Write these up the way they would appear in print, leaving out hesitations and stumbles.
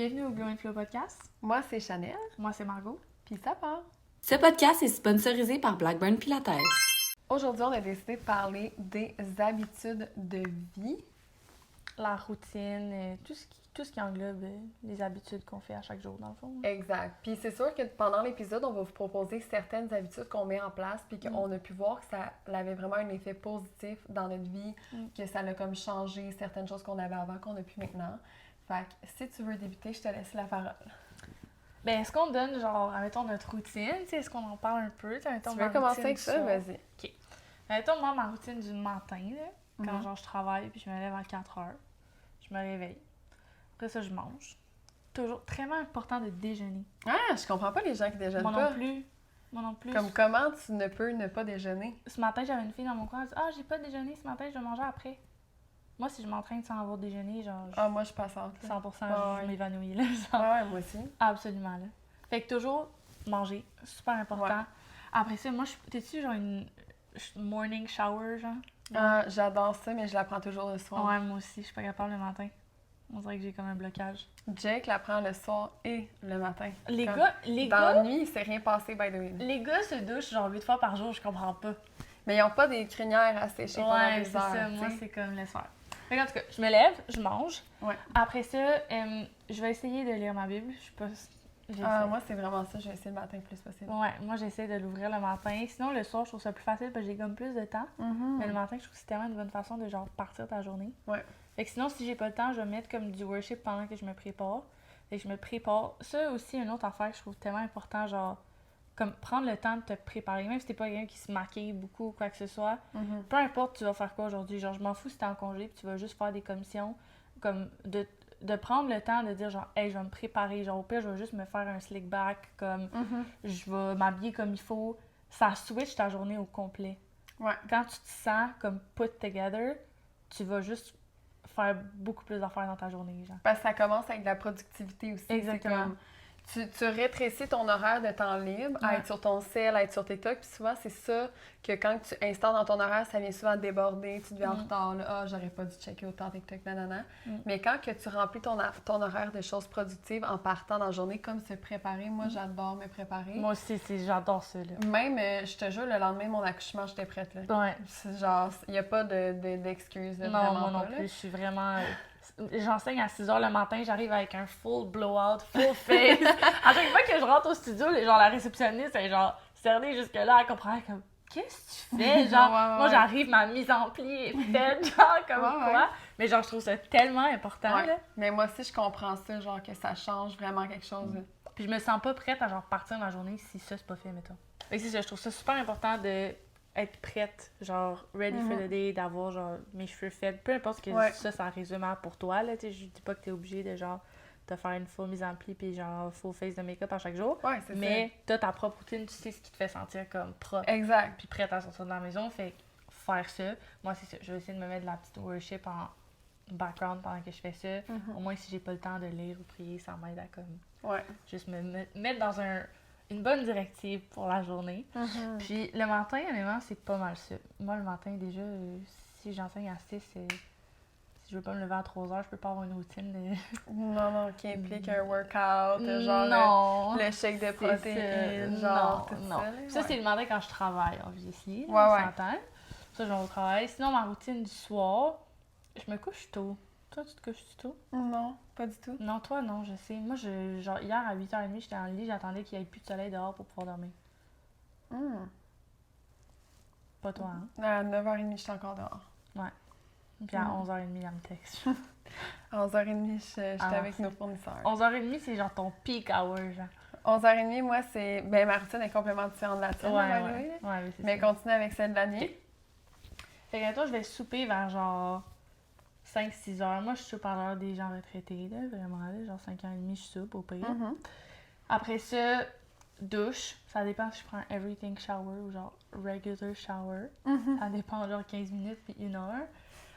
Bienvenue au Glow and Flow podcast. Moi, c'est Chanel. Moi, c'est Margot. Puis ça part. Ce podcast est sponsorisé par Blackburn Pilates. Aujourd'hui, on a décidé de parler des habitudes de vie. La routine, tout ce qui englobe les habitudes qu'on fait à chaque jour, dans le fond. Exact. Puis c'est sûr que pendant l'épisode, on va vous proposer certaines habitudes qu'on met en place, puis qu'on a pu voir que ça avait vraiment un effet positif dans notre vie, que ça a comme changé certaines choses qu'on avait avant, qu'on n'a plus maintenant. Fait que si tu veux débuter, je te laisse la parole. Ben, est-ce qu'on donne, genre, admettons, notre routine? Est-ce qu'on en parle un peu? Tu veux commencer avec ça? Vas-y. OK. Admettons, moi, ma routine du matin, là, quand genre je travaille puis je me lève à 4 heures, je me réveille. Après ça, je mange. Toujours très important de déjeuner. Ah, je comprends pas les gens qui déjeunent Moi pas. Moi non plus. Comme comment tu ne peux ne pas déjeuner? Ce matin, j'avais une fille dans mon coin, elle dit « Ah, j'ai pas déjeuné ce matin, je vais manger après. » Moi, si je m'entraîne sans avoir déjeuné, genre... Ah, moi, je passe entre. 100%, je m'évanouis, là. Genre. Ouais, moi aussi. Absolument, là. Fait que toujours manger, super important. Ouais. Après ça, moi, t'es-tu genre une morning shower, genre? Ah, j'adore ça, mais je la prends toujours le soir. Ouais, moi aussi, je suis pas capable le matin. On dirait que j'ai comme un blocage. Jake la prend le soir et le matin. Les Comme gars, dans la nuit, il s'est rien passé, by the way. les gars se douchent genre 8 fois par jour, je comprends pas. Mais ils ont pas des crinières à sécher pendant Ouais, des c'est heures. ça, moi, tu sais. c'est comme le soir. Fait que, en tout cas, je me lève, je mange. Ouais. Après ça, je vais essayer de lire ma Bible. Je sais pas si... Ah, moi, c'est vraiment ça. Je vais essayer le matin le plus possible. Ouais, moi j'essaie de l'ouvrir le matin. Sinon, le soir, je trouve ça plus facile parce que j'ai comme plus de temps. Mais le matin, je trouve que c'est tellement une bonne façon de genre partir ta journée. Ouais. Fait que sinon, si j'ai pas le temps, je vais mettre comme du worship pendant que je me prépare. Fait que je me prépare. Ça aussi, une autre affaire que je trouve tellement important, genre, comme prendre le temps de te préparer. Même si t'es pas quelqu'un qui se maquille beaucoup ou quoi que ce soit. Peu importe, tu vas faire quoi aujourd'hui. Genre, je m'en fous si t'es en congé puis tu vas juste faire des commissions. Comme de prendre le temps de dire genre hey, je vais me préparer, genre au pire je vais juste me faire un slick back, comme je vais m'habiller comme il faut, ça switch ta journée au complet. Ouais. Quand tu te sens comme put together, tu vas juste faire beaucoup plus d'affaires dans ta journée, genre. Parce que ça commence avec de la productivité aussi. Exactement. C'est comme, tu rétrécis ton horaire de temps libre à être sur ton cell, à être sur TikTok. Puis souvent, c'est ça que quand tu installes dans ton horaire, ça vient souvent déborder. Tu deviens en retard. Là. Ah, j'aurais pas dû checker autant TikTok, nanana. Mais quand que tu remplis ton horaire de choses productives en partant dans la journée, comme se préparer, moi, j'adore me préparer. Moi aussi, j'adore ça, là. Même, je te jure, le lendemain de mon accouchement, j'étais prête. Là. Ouais. C'est genre, il n'y a pas d'excuses. Non, vraiment moi non pas, là. plus, je suis vraiment... J'enseigne à 6h le matin, j'arrive avec un full blowout, full face. À chaque fois que je rentre au studio, genre la réceptionniste est genre cernée jusque-là, elle comprend comme qu'est-ce que tu fais? Genre, moi j'arrive, ma mise en pli est faite, genre comme quoi. Mais genre, je trouve ça tellement important, là. Mais moi aussi, je comprends ça, genre que ça change vraiment quelque chose. Là. Puis je me sens pas prête à genre partir ma journée si ça c'est pas fait, mettons. Fait que c'est ça, je trouve ça super important de être prête, genre ready for the day, d'avoir genre mes cheveux faits, peu importe que ça résume à pour toi, là, tu sais, je dis pas que t'es obligé de genre te faire une full mise en pli puis genre full face de make-up à chaque jour, c'est mais t'as ta propre routine, tu sais ce qui te fait sentir comme propre, exact, puis prête à sortir de la maison, fait faire ça, moi c'est ça, je vais essayer de me mettre de la petite worship en background pendant que je fais ça, au moins si j'ai pas le temps de lire ou prier, ça m'aide à comme juste me mettre dans une bonne directive pour la journée. Puis le matin, honnêtement, c'est pas mal ça. Moi, le matin, déjà, si j'enseigne à 6, si je veux pas me lever à 3 heures, je peux pas avoir une routine de... Non, qui implique un workout, genre non, le shake de protéines, genre tout non. Ça, c'est le matin quand je travaille, obviously. On s'entend. Ça, je vais au travail. Sinon, ma routine du soir, je me couche tôt. Toi, tu te couches tôt? Non, pas du tout. Non, toi, non, je sais. Moi, genre, hier, à 8h30, j'étais dans le lit, j'attendais qu'il n'y ait plus de soleil dehors pour pouvoir dormir. Pas toi, hein? À 9h30, j'étais encore dehors. Ouais. Puis à 11h30, il me texte. À 11h30, j'étais avec nos fournisseurs. 11h30, c'est genre ton peak hour, genre. 11h30, moi, c'est... Ben, ma routine est complètement différente de la tienne, ouais, c'est mais ça. continue avec celle de la nuit. Fait que toi, je vais souper vers genre 5-6 heures. Moi, je soupe à l'heure des gens retraités, là, vraiment, là, genre 5h30, je soupe au pire. Après ça, douche. Ça dépend si je prends un everything shower ou genre regular shower. Ça dépend, genre 15 minutes puis 1 heure.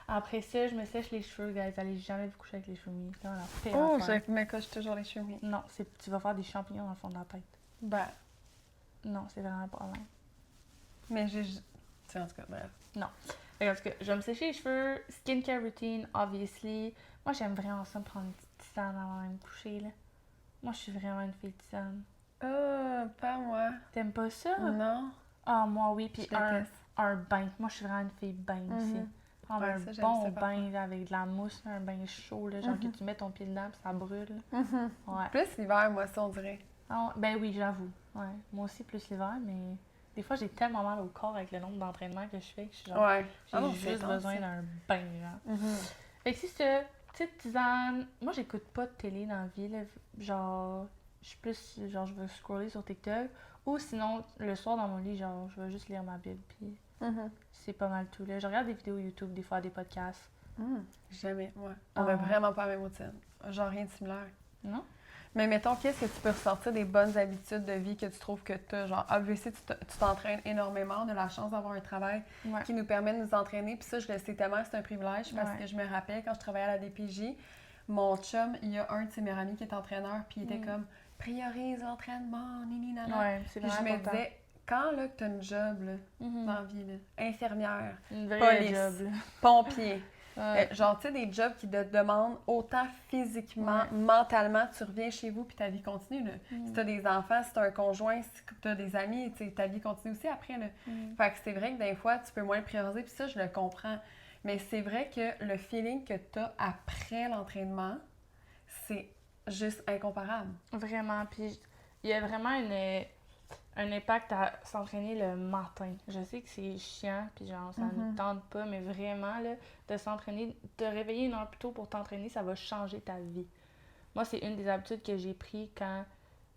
Après ça, je me sèche les cheveux, guys. Allez jamais vous coucher avec les cheveux mouillés. C'est la pire affaire. Je me coche toujours les cheveux mouillés. Non, tu vas faire des champignons dans le fond de la tête. Ben, non, c'est vraiment pas problème. Mais j'ai... T'sais, en tout cas, bref. Non. Fait que, en tout cas, je vais me sécher les cheveux. Skincare routine, obviously. Moi, j'aime vraiment ça me prendre une petite tisane avant de me coucher, là. Moi, je suis vraiment une fille tisane. Pas moi. T'aimes pas ça? Non. Ah, moi, oui. Puis Je déteste. un bain. Moi, je suis vraiment une fille bain aussi. Prendre Ouais, un ça, j'aime bon ça, par bain là, avec de la mousse, là, un bain chaud, là, genre que tu mets ton pied dedans puis ça brûle. Ouais. Plus l'hiver, moi, ça, on dirait. Ah, ben oui, j'avoue. Ouais. Moi aussi, plus l'hiver, mais des fois, j'ai tellement mal au corps avec le nombre d'entraînements que je fais que je suis genre, Ouais. j'ai non, c'est juste intense, besoin ça. d'un bain, genre. Fait que si c'est petite tisane, moi, j'écoute pas de télé dans la vie, là. Genre, je suis plus, genre, je veux scroller sur TikTok. Ou sinon, le soir dans mon lit, genre, je vais juste lire ma Bible, puis c'est pas mal tout, là. Je regarde des vidéos YouTube, des fois des podcasts. Jamais, ouais. Ah, On a ouais. vraiment pas la même routine. Genre rien de similaire. Non? Mais mettons, qu'est-ce que tu peux ressortir des bonnes habitudes de vie que tu trouves que tu as? Genre, obviously, tu t'entraînes énormément. On a la chance d'avoir un travail Ouais. qui nous permet de nous entraîner. Puis ça, je le sais tellement, c'est un privilège parce Ouais. que je me rappelle quand je travaillais à la DPJ, mon chum, il y a un de ses meilleurs amis qui est entraîneur, puis il était comme priorise l'entraînement, nini nana. Ouais, c'est Puis je vraiment me important. disais, quand là, que tu as une job là, dans la vie, là, infirmière, Une vraie police, job, là. pompier, Ouais. genre, tu sais, des jobs qui te demandent autant physiquement, Ouais. mentalement, tu reviens chez vous puis ta vie continue. Là. Si tu as des enfants, si tu as un conjoint, si tu as des amis, tu sais, ta vie continue aussi après. Là. Fait que c'est vrai que des fois, tu peux moins le prioriser, puis ça, je le comprends. Mais c'est vrai que le feeling que tu as après l'entraînement, c'est juste incomparable. Vraiment. Puis il y a vraiment un impact à s'entraîner le matin. Je sais que c'est chiant, puis genre, ça ne tente pas, mais vraiment, là, de s'entraîner, te réveiller une heure plus tôt pour t'entraîner, ça va changer ta vie. Moi, c'est une des habitudes que j'ai prises quand,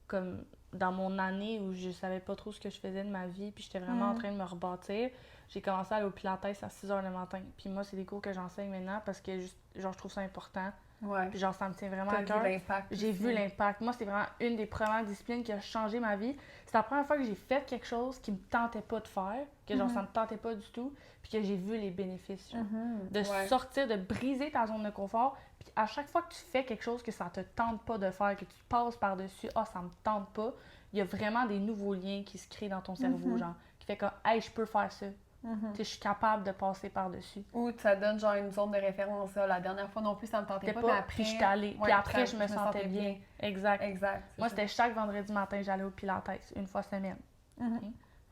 comme dans mon année où je savais pas trop ce que je faisais de ma vie, puis j'étais vraiment en train de me rebâtir. J'ai commencé à aller au Pilates à 6 h le matin. Puis moi, c'est des cours que j'enseigne maintenant parce que, genre, je trouve ça important. Ouais. Puis genre, ça me tient vraiment T'as à vu cœur. l'impact J'ai aussi. vu l'impact. Moi, c'est vraiment une des premières disciplines qui a changé ma vie. C'est la première fois que j'ai fait quelque chose qui me tentait pas de faire, que genre, ça me tentait pas du tout, puis que j'ai vu les bénéfices. Genre. De Ouais. sortir, de briser ta zone de confort. Puis à chaque fois que tu fais quelque chose que ça te tente pas de faire, que tu passes par-dessus, ça me tente pas, il y a vraiment des nouveaux liens qui se créent dans ton cerveau, genre, qui fait comme, hey, je peux faire ça. Tu sais, je suis capable de passer par-dessus. Ou ça donne genre une zone de référence. Là. La dernière fois non plus, ça me tentait pas, mais après... Puis j'étais allée. Puis Ouais, après, je me sentais bien. Exact. Exact. c'est Moi, ça. c'était chaque vendredi matin, j'allais au Pilates, une fois semaine. Ok?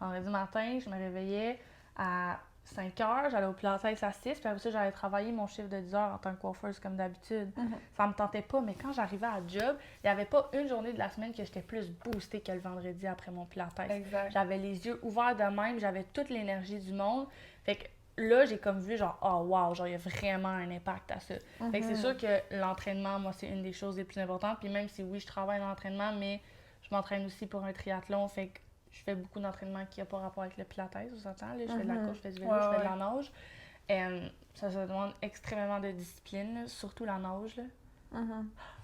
Vendredi matin, je me réveillais à 5 h, j'allais au Pilates à 6, puis après ça, j'allais travailler mon chiffre de 10 h en tant que coiffeuse, comme d'habitude. Ça me tentait pas, mais quand j'arrivais à la job, il n'y avait pas une journée de la semaine que j'étais plus boostée que le vendredi après mon Pilates. Exact. J'avais les yeux ouverts de même, j'avais toute l'énergie du monde. Fait que là, j'ai comme vu, genre, oh wow, genre, il y a vraiment un impact à ça. Fait que c'est sûr que l'entraînement, moi, c'est une des choses les plus importantes. Puis même si, oui, je travaille dans l'entraînement, mais je m'entraîne aussi pour un triathlon. Fait que je fais beaucoup d'entraînement qui n'a pas rapport avec le pilates, on s'entend. Là. Je fais de la course, je fais du vélo, je fais de la nage. Ça demande extrêmement de discipline, là, surtout la nage. Là.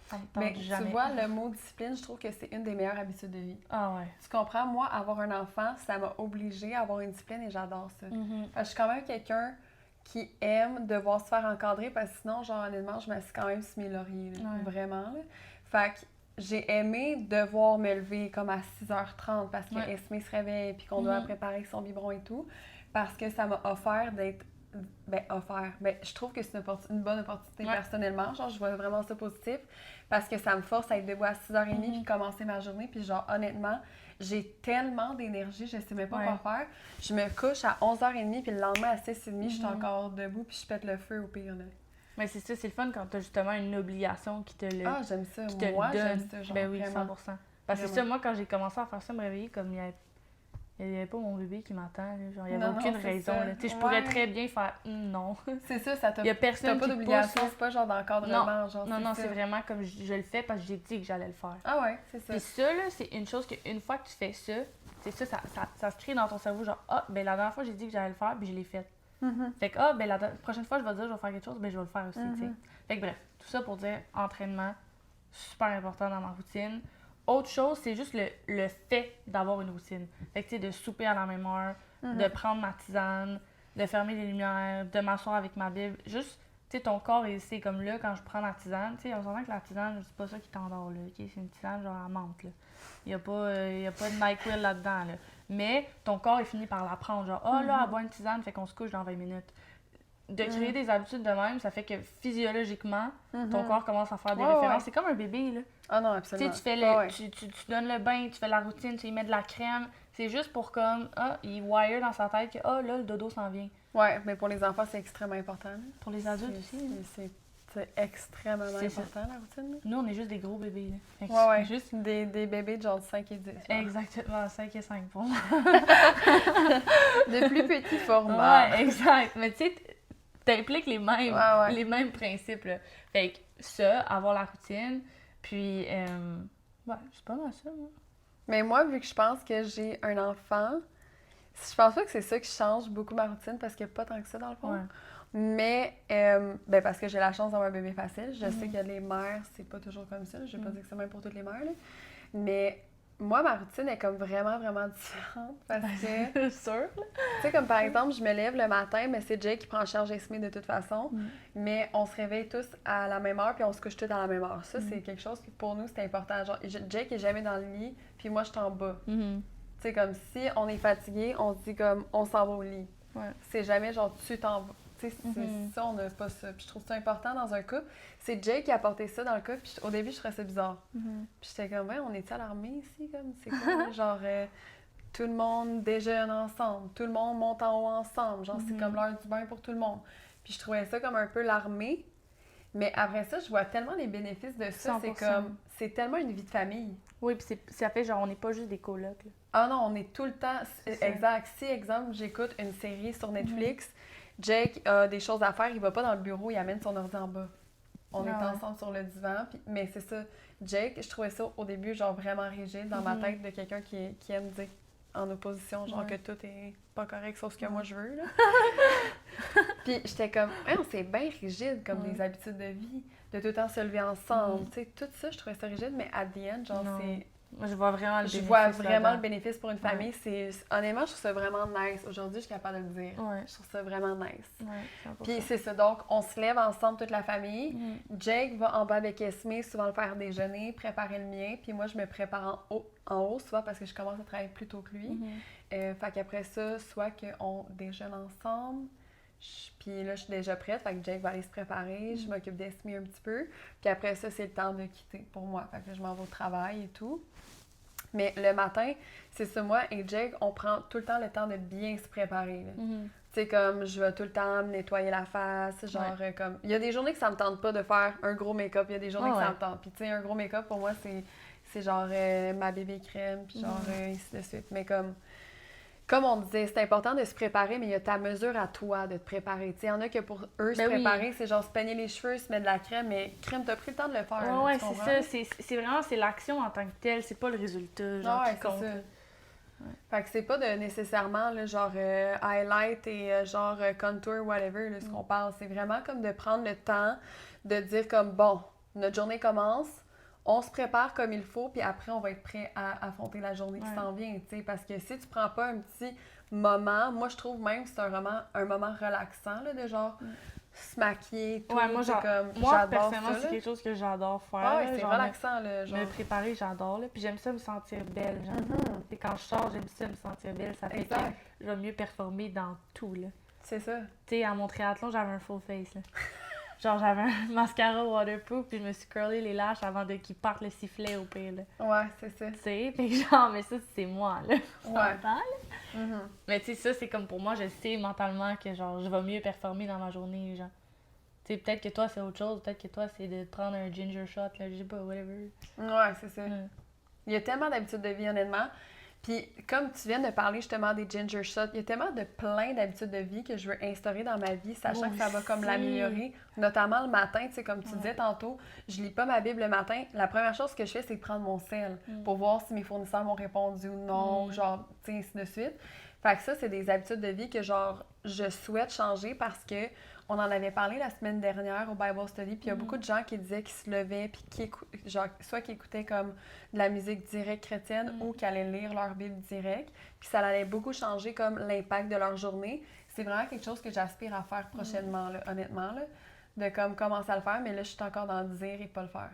Ça me tente Mais jamais. tu vois, le mot discipline, je trouve que c'est une des meilleures habitudes de vie. Ah ouais. Tu comprends? Moi, avoir un enfant, ça m'a obligée à avoir une discipline et j'adore ça. Parce que je suis quand même quelqu'un qui aime devoir se faire encadrer parce que sinon, genre, honnêtement, je m'assieds quand même sur mes lauriers, là, vraiment. Là. Fait que j'ai aimé devoir me lever comme à 6h30 parce que Esmé se réveille et qu'on doit préparer son biberon et tout. Parce que ça m'a offert d'être... je trouve que c'est une bonne opportunité personnellement. Genre, je vois vraiment ça positif parce que ça me force à être debout à 6h30 puis commencer ma journée. Puis genre, honnêtement, j'ai tellement d'énergie, je sais même pas quoi faire. Je me couche à 11h30 puis le lendemain à 6h30, je suis encore debout puis je pète le feu au pire. Là. Mais c'est ça, c'est le fun quand t'as justement une obligation qui te le Ah, j'aime ça. qui te Moi, le donne. j'aime ça. Genre, Ben oui, vraiment. 100%. Parce que c'est ça, moi, quand j'ai commencé à faire ça, me réveiller, comme il n'y avait pas mon bébé qui m'attend. Là. Genre, il n'y avait aucune raison. Là. Je pourrais très bien faire non. C'est ça, ça t'a Il y a personne pas qui d'obligation, pousse. c'est pas genre d'encadrement. Genre, Non, ça. c'est vraiment comme je le fais parce que j'ai dit que j'allais le faire. Ah ouais, c'est ça. Puis ça, là, c'est une chose qu'une fois que tu fais ça, c'est ça se crée dans ton cerveau, genre, ben la dernière fois, j'ai dit que j'allais le faire, puis je l'ai fait. Fait que, ben la prochaine fois, je vais dire, je vais faire quelque chose, ben je vais le faire aussi, tu sais. Fait que bref, tout ça pour dire, entraînement, super important dans ma routine. Autre chose, c'est juste le fait d'avoir une routine. Fait que, tu sais, de souper à la même heure, de prendre ma tisane, de fermer les lumières, de m'asseoir avec ma Bible. Juste, tu sais, ton corps, c'est comme là, quand je prends la tisane, tu sais, on s'entend que la tisane, c'est pas ça qui t'endort, là, ok? C'est une tisane genre à menthe, là. Il y a pas de NyQuil là-dedans, là. Mais ton corps, il finit par la prendre, genre, là, elle boit une tisane, fait qu'on se couche dans 20 minutes. de créer des habitudes de même, ça fait que physiologiquement, ton Mhm. corps commence à faire des Ouais, références. ouais. C'est comme un bébé, là. Ah non, Tu sais, absolument. tu fais Ouais, ouais. tu donnes le bain, tu fais la routine, tu lui mets de la crème. C'est juste pour comme, il wire dans sa tête que, là, le dodo s'en vient. Ouais, mais pour les enfants, c'est extrêmement important. Là. Pour les adultes aussi. Hein. C'est extrêmement C'est ça. important, la routine. Là. Nous, on est juste des gros bébés, là. Fait que Ouais, ouais. Juste... Des bébés de genre 5 et 10. Ouais. Exactement, 5 et 5 pour moi. De plus petits formats. Ouais, exact. Mais tu sais, t'impliques Ouais. les mêmes principes, là. Fait que ça, avoir la routine, puis, ouais, c'est pas mal ça, moi. Mais moi, vu que je pense que j'ai un enfant, je pense pas que c'est ça qui change beaucoup ma routine parce qu'il n'y a pas tant que ça dans le fond. Ouais. Mais, parce que j'ai la chance d'avoir un bébé facile. Je sais que les mères, c'est pas toujours comme ça. Je vais pas dire que c'est même pour toutes les mères. Là. Mais moi, ma routine est comme vraiment, vraiment différente parce que, tu Sûr, là. sais, comme par exemple, je me lève le matin, mais c'est Jake qui prend en charge Esmé de toute façon. Mais on se réveille tous à la même heure puis on se couche tous à la même heure. Ça, c'est quelque chose qui, pour nous, c'est important. Genre, Jake est jamais dans le lit puis moi, je suis en bas. Tu sais, comme si on est fatigué, on se dit comme, on s'en va au lit. Ouais. C'est jamais genre, tu t'en vas. Tu sais, c'est ça, on n'a pas ça. Puis je trouve ça important dans un couple. C'est Jake qui a apporté ça dans le couple. Puis au début, je trouvais ça bizarre. Puis j'étais comme, ouais, on est-tu à l'armée ici? Comme, c'est quoi? Genre, tout le monde déjeune ensemble. Tout le monde monte en haut ensemble. Genre, c'est comme l'heure du bain pour tout le monde. Puis je trouvais ça comme un peu l'armée. Mais après ça, je vois tellement les bénéfices de ça. 100%. C'est comme, c'est tellement une vie de famille. Oui, puis ça fait genre, on n'est pas juste des colocs, là. Ah non, on est tout le temps. C'est Exact. Si, exemple, j'écoute une série sur Netflix, Jake a des choses à faire, il va pas dans le bureau, il amène son ordi en bas. On est ensemble sur le divan. Mais c'est ça. Jake, je trouvais ça au début, genre vraiment rigide dans ma tête de quelqu'un qui aime dire en opposition, genre que tout est pas correct sauf ce que moi je veux. Là. Puis j'étais comme, c'est bien rigide comme des habitudes de vie, de tout le temps se lever ensemble. Tu sais, tout ça, je trouvais ça rigide, mais at the end, genre, c'est. Moi, je vois vraiment le Je bénéfice. vois vraiment là-dedans. le bénéfice pour une famille. Honnêtement, je trouve ça vraiment nice. Aujourd'hui, je suis capable de le dire. Ouais. Je trouve ça vraiment nice. Ouais, 100%. Puis c'est ça. Donc, on se lève ensemble, toute la famille. Jake va en bas avec Esmé, souvent le faire déjeuner, préparer le mien. Puis moi, je me prépare en haut, souvent parce que je commence à travailler plus tôt que lui. Fait qu'après ça, soit qu'on déjeune ensemble. Puis là, je suis déjà prête. Fait que Jake va aller se préparer. Je m'occupe d'Esmé un petit peu. Puis après ça, c'est le temps de quitter pour moi. Fait que je m'en vais au travail et tout. Mais le matin, c'est ça, moi et Jake, on prend tout le temps le temps de bien se préparer. Tu sais, comme, je vais tout le temps me nettoyer la face, genre, comme... Il y a des journées que ça me tente pas de faire un gros make-up, il y a des journées que ça me tente. Puis, tu sais, un gros make-up, pour moi, c'est genre ma bébé crème, puis genre, ainsi de suite. Mais comme on disait, c'est important de se préparer, mais il y a ta mesure à toi de te préparer. Tu sais, il y en a que pour eux, se préparer, c'est genre se peigner les cheveux, se mettre de la crème, mais crème, t'as pris le temps de le faire. là, Ouais, tu comprends? c'est ça. C'est vraiment, c'est l'action en tant que telle, c'est pas le résultat, genre, Ouais, qui compte. c'est ça. Fait que c'est pas de nécessairement là, genre highlight et genre contour, whatever, là, ce qu'on parle. C'est vraiment comme de prendre le temps de dire comme, bon, notre journée commence, on se prépare comme il faut, puis après, on va être prêt à affronter la journée qui s'en vient, tu sais. Parce que si tu prends pas un petit moment, moi, je trouve même que c'est un moment relaxant, là, de genre se maquiller, tout. Ouais, moi, j'adore personnellement, ça, c'est là. quelque chose que j'adore faire. Ah ouais, là, c'est genre, relaxant, là, genre. me préparer, j'adore, là. Puis j'aime ça me sentir belle, genre. Puis quand je sors, j'aime ça me sentir belle. Ça fait que Exact. je vais mieux performer dans tout, là. C'est ça. Tu sais, à mon triathlon, j'avais un full face, là. Genre, j'avais un mascara waterproof, puis je me suis curlé les lâches avant qu'ils partent le sifflet au pire, là. Ouais, c'est ça. Tu sais, fait que genre, mais ça, c'est moi, là. Ouais. T'entends, là? Mais tu sais, ça, c'est comme pour moi, je sais mentalement que, genre, je vais mieux performer dans ma journée, genre. Tu sais, peut-être que toi, c'est autre chose. Peut-être que toi, c'est de prendre un ginger shot, là, je sais pas, whatever. Ouais, c'est ça. Il y a tellement d'habitudes de vie, honnêtement. Puis, comme tu viens de parler justement des ginger shots, il y a tellement de plein d'habitudes de vie que je veux instaurer dans ma vie, sachant que ça va comme l'améliorer. Notamment le matin, tu sais, comme tu disais tantôt, je lis pas ma Bible le matin. La première chose que je fais, c'est de prendre mon sel pour voir si mes fournisseurs m'ont répondu ou non, genre, tu sais, ainsi de suite. Fait que ça, c'est des habitudes de vie que, genre, je souhaite changer parce que on en avait parlé la semaine dernière au Bible Study, puis il y a beaucoup de gens qui disaient qu'ils se levaient, puis soit qui écoutaient comme de la musique directe chrétienne ou qui allaient lire leur Bible direct, puis ça allait beaucoup changer comme l'impact de leur journée. C'est vraiment quelque chose que j'aspire à faire prochainement, là, honnêtement, là, de comme commencer à le faire, mais là, je suis encore dans le dire et pas le faire.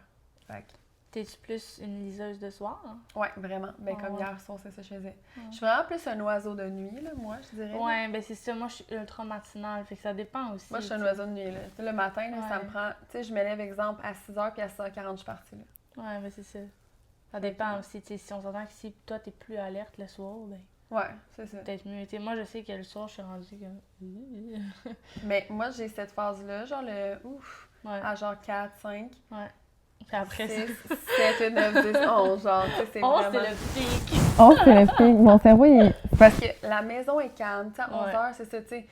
Fait que... T'es-tu plus une liseuse de soir? Hein? Ouais, vraiment. Ben, comme Ouais. hier soir, c'est ça que je faisais. Je suis vraiment plus un oiseau de nuit, là, moi, je dirais. Ouais, ben c'est ça. Moi, je suis ultra matinale, fait que ça dépend aussi. Moi, je suis un tu sais. oiseau de nuit, là. Tu sais, le matin, là, ça Ouais. me prend... Tu sais, je me lève, exemple, à 6h, puis à 6h40, je suis partie, là. Ouais, ben c'est ça. Ça dépend aussi, tu sais, si on s'entend que si toi, t'es plus alerte le soir, ben Ouais, c'est ça. peut-être mieux. Tu sais, moi, je sais que le soir, je suis rendue comme... Mais moi, j'ai cette phase-là, genre le... Ouf! Ouais, À genre 4, 5, ouais. Puis après 6, ça... 7, 8, 9, 10, 11, genre, tu sais, c'est Oh, vraiment... c'est le pic! 11, c'est le pic. Mon cerveau, il... Parce que la maison est calme, tu sais, à 11h, c'est ça, tu sais.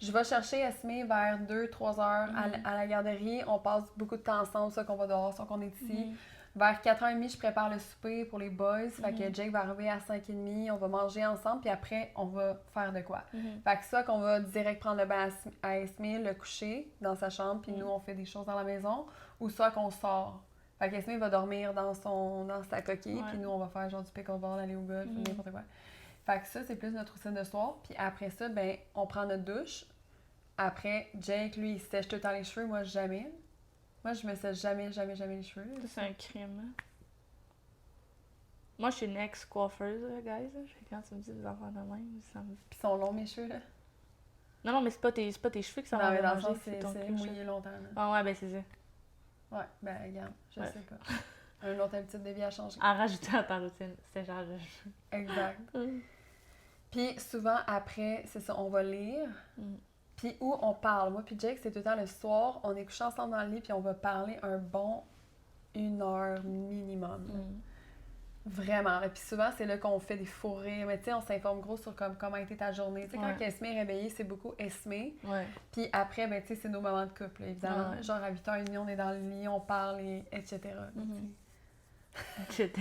Je vais chercher Esmé vers 2-3 heures à la garderie. On passe beaucoup de temps ensemble, soit qu'on va dehors, soit qu'on est ici. Vers 4h30, je prépare le souper pour les boys. Fait que Jake va arriver à 5h30, on va manger ensemble, puis après, on va faire de quoi. Fait que soit qu'on va direct prendre le bain à Esmé, le coucher dans sa chambre, puis nous, on fait des choses dans la maison, ou soit qu'on sort. Fait qu'Esmé va dormir dans sa coquille, puis nous, on va faire genre du pickleball, aller au golf, n'importe quoi. Fait que ça, c'est plus notre routine de soir. Puis après ça, ben, on prend notre douche. Après, Jake, lui, il se sèche tout le temps les cheveux, moi, jamais. Moi, je me sèche jamais les cheveux. Ça, c'est un crime. Hein? Moi, je suis une ex-coiffeuse, guys. Fait que quand tu me dis des enfants de même, ça me... Puis ils sont longs, mes cheveux, là. Non, mais c'est pas tes cheveux que ça Non, va mais dans le déranger, sens, c'est ton c'est crochet. mouillé longtemps, là. Ah ouais, ben c'est ça. Ouais, ben, regarde, je Ouais. sais pas. Une autre habitude de vie à changer. À rajouter à ta routine, c'est genre de cheveux. Exact. Puis souvent, après, c'est ça, on va lire. Puis où on parle. Moi puis Jake, c'est tout le temps le soir, on est couchés ensemble dans le lit, puis on va parler un bon 1 heure minimum. Vraiment. Et puis souvent, c'est là qu'on fait des fous rires. Mais tu sais, on s'informe gros sur comment a été ta journée. Tu sais, quand Esmé est réveillée, c'est beaucoup Esmé. Ouais. Puis après, ben tu sais, c'est nos moments de couple, là, évidemment. Ouais. Genre à 8h30, on est dans le lit, on parle, etc. Etc.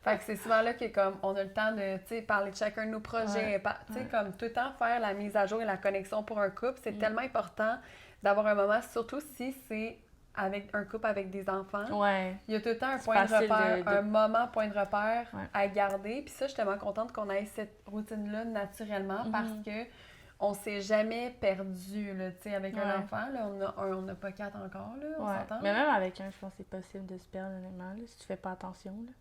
Fait que c'est souvent là que comme on a le temps de, tu sais, parler de chacun de nos projets, tu sais, comme tout le temps faire la mise à jour et la connexion pour un couple, c'est tellement important d'avoir un moment, surtout si c'est avec un couple avec des enfants. Ouais. Il y a tout le temps un C'est point de facile repère, de- un moment point de repère Ouais. à garder. Puis ça, je suis tellement contente qu'on ait cette routine-là naturellement parce que on s'est jamais perdu, là, tu sais, avec un enfant. Là, on n'a pas 4 encore, là, on Ouais. s'entend. Mais même avec un, je pense que c'est possible de se perdre, honnêtement, là, si tu fais pas attention. Là.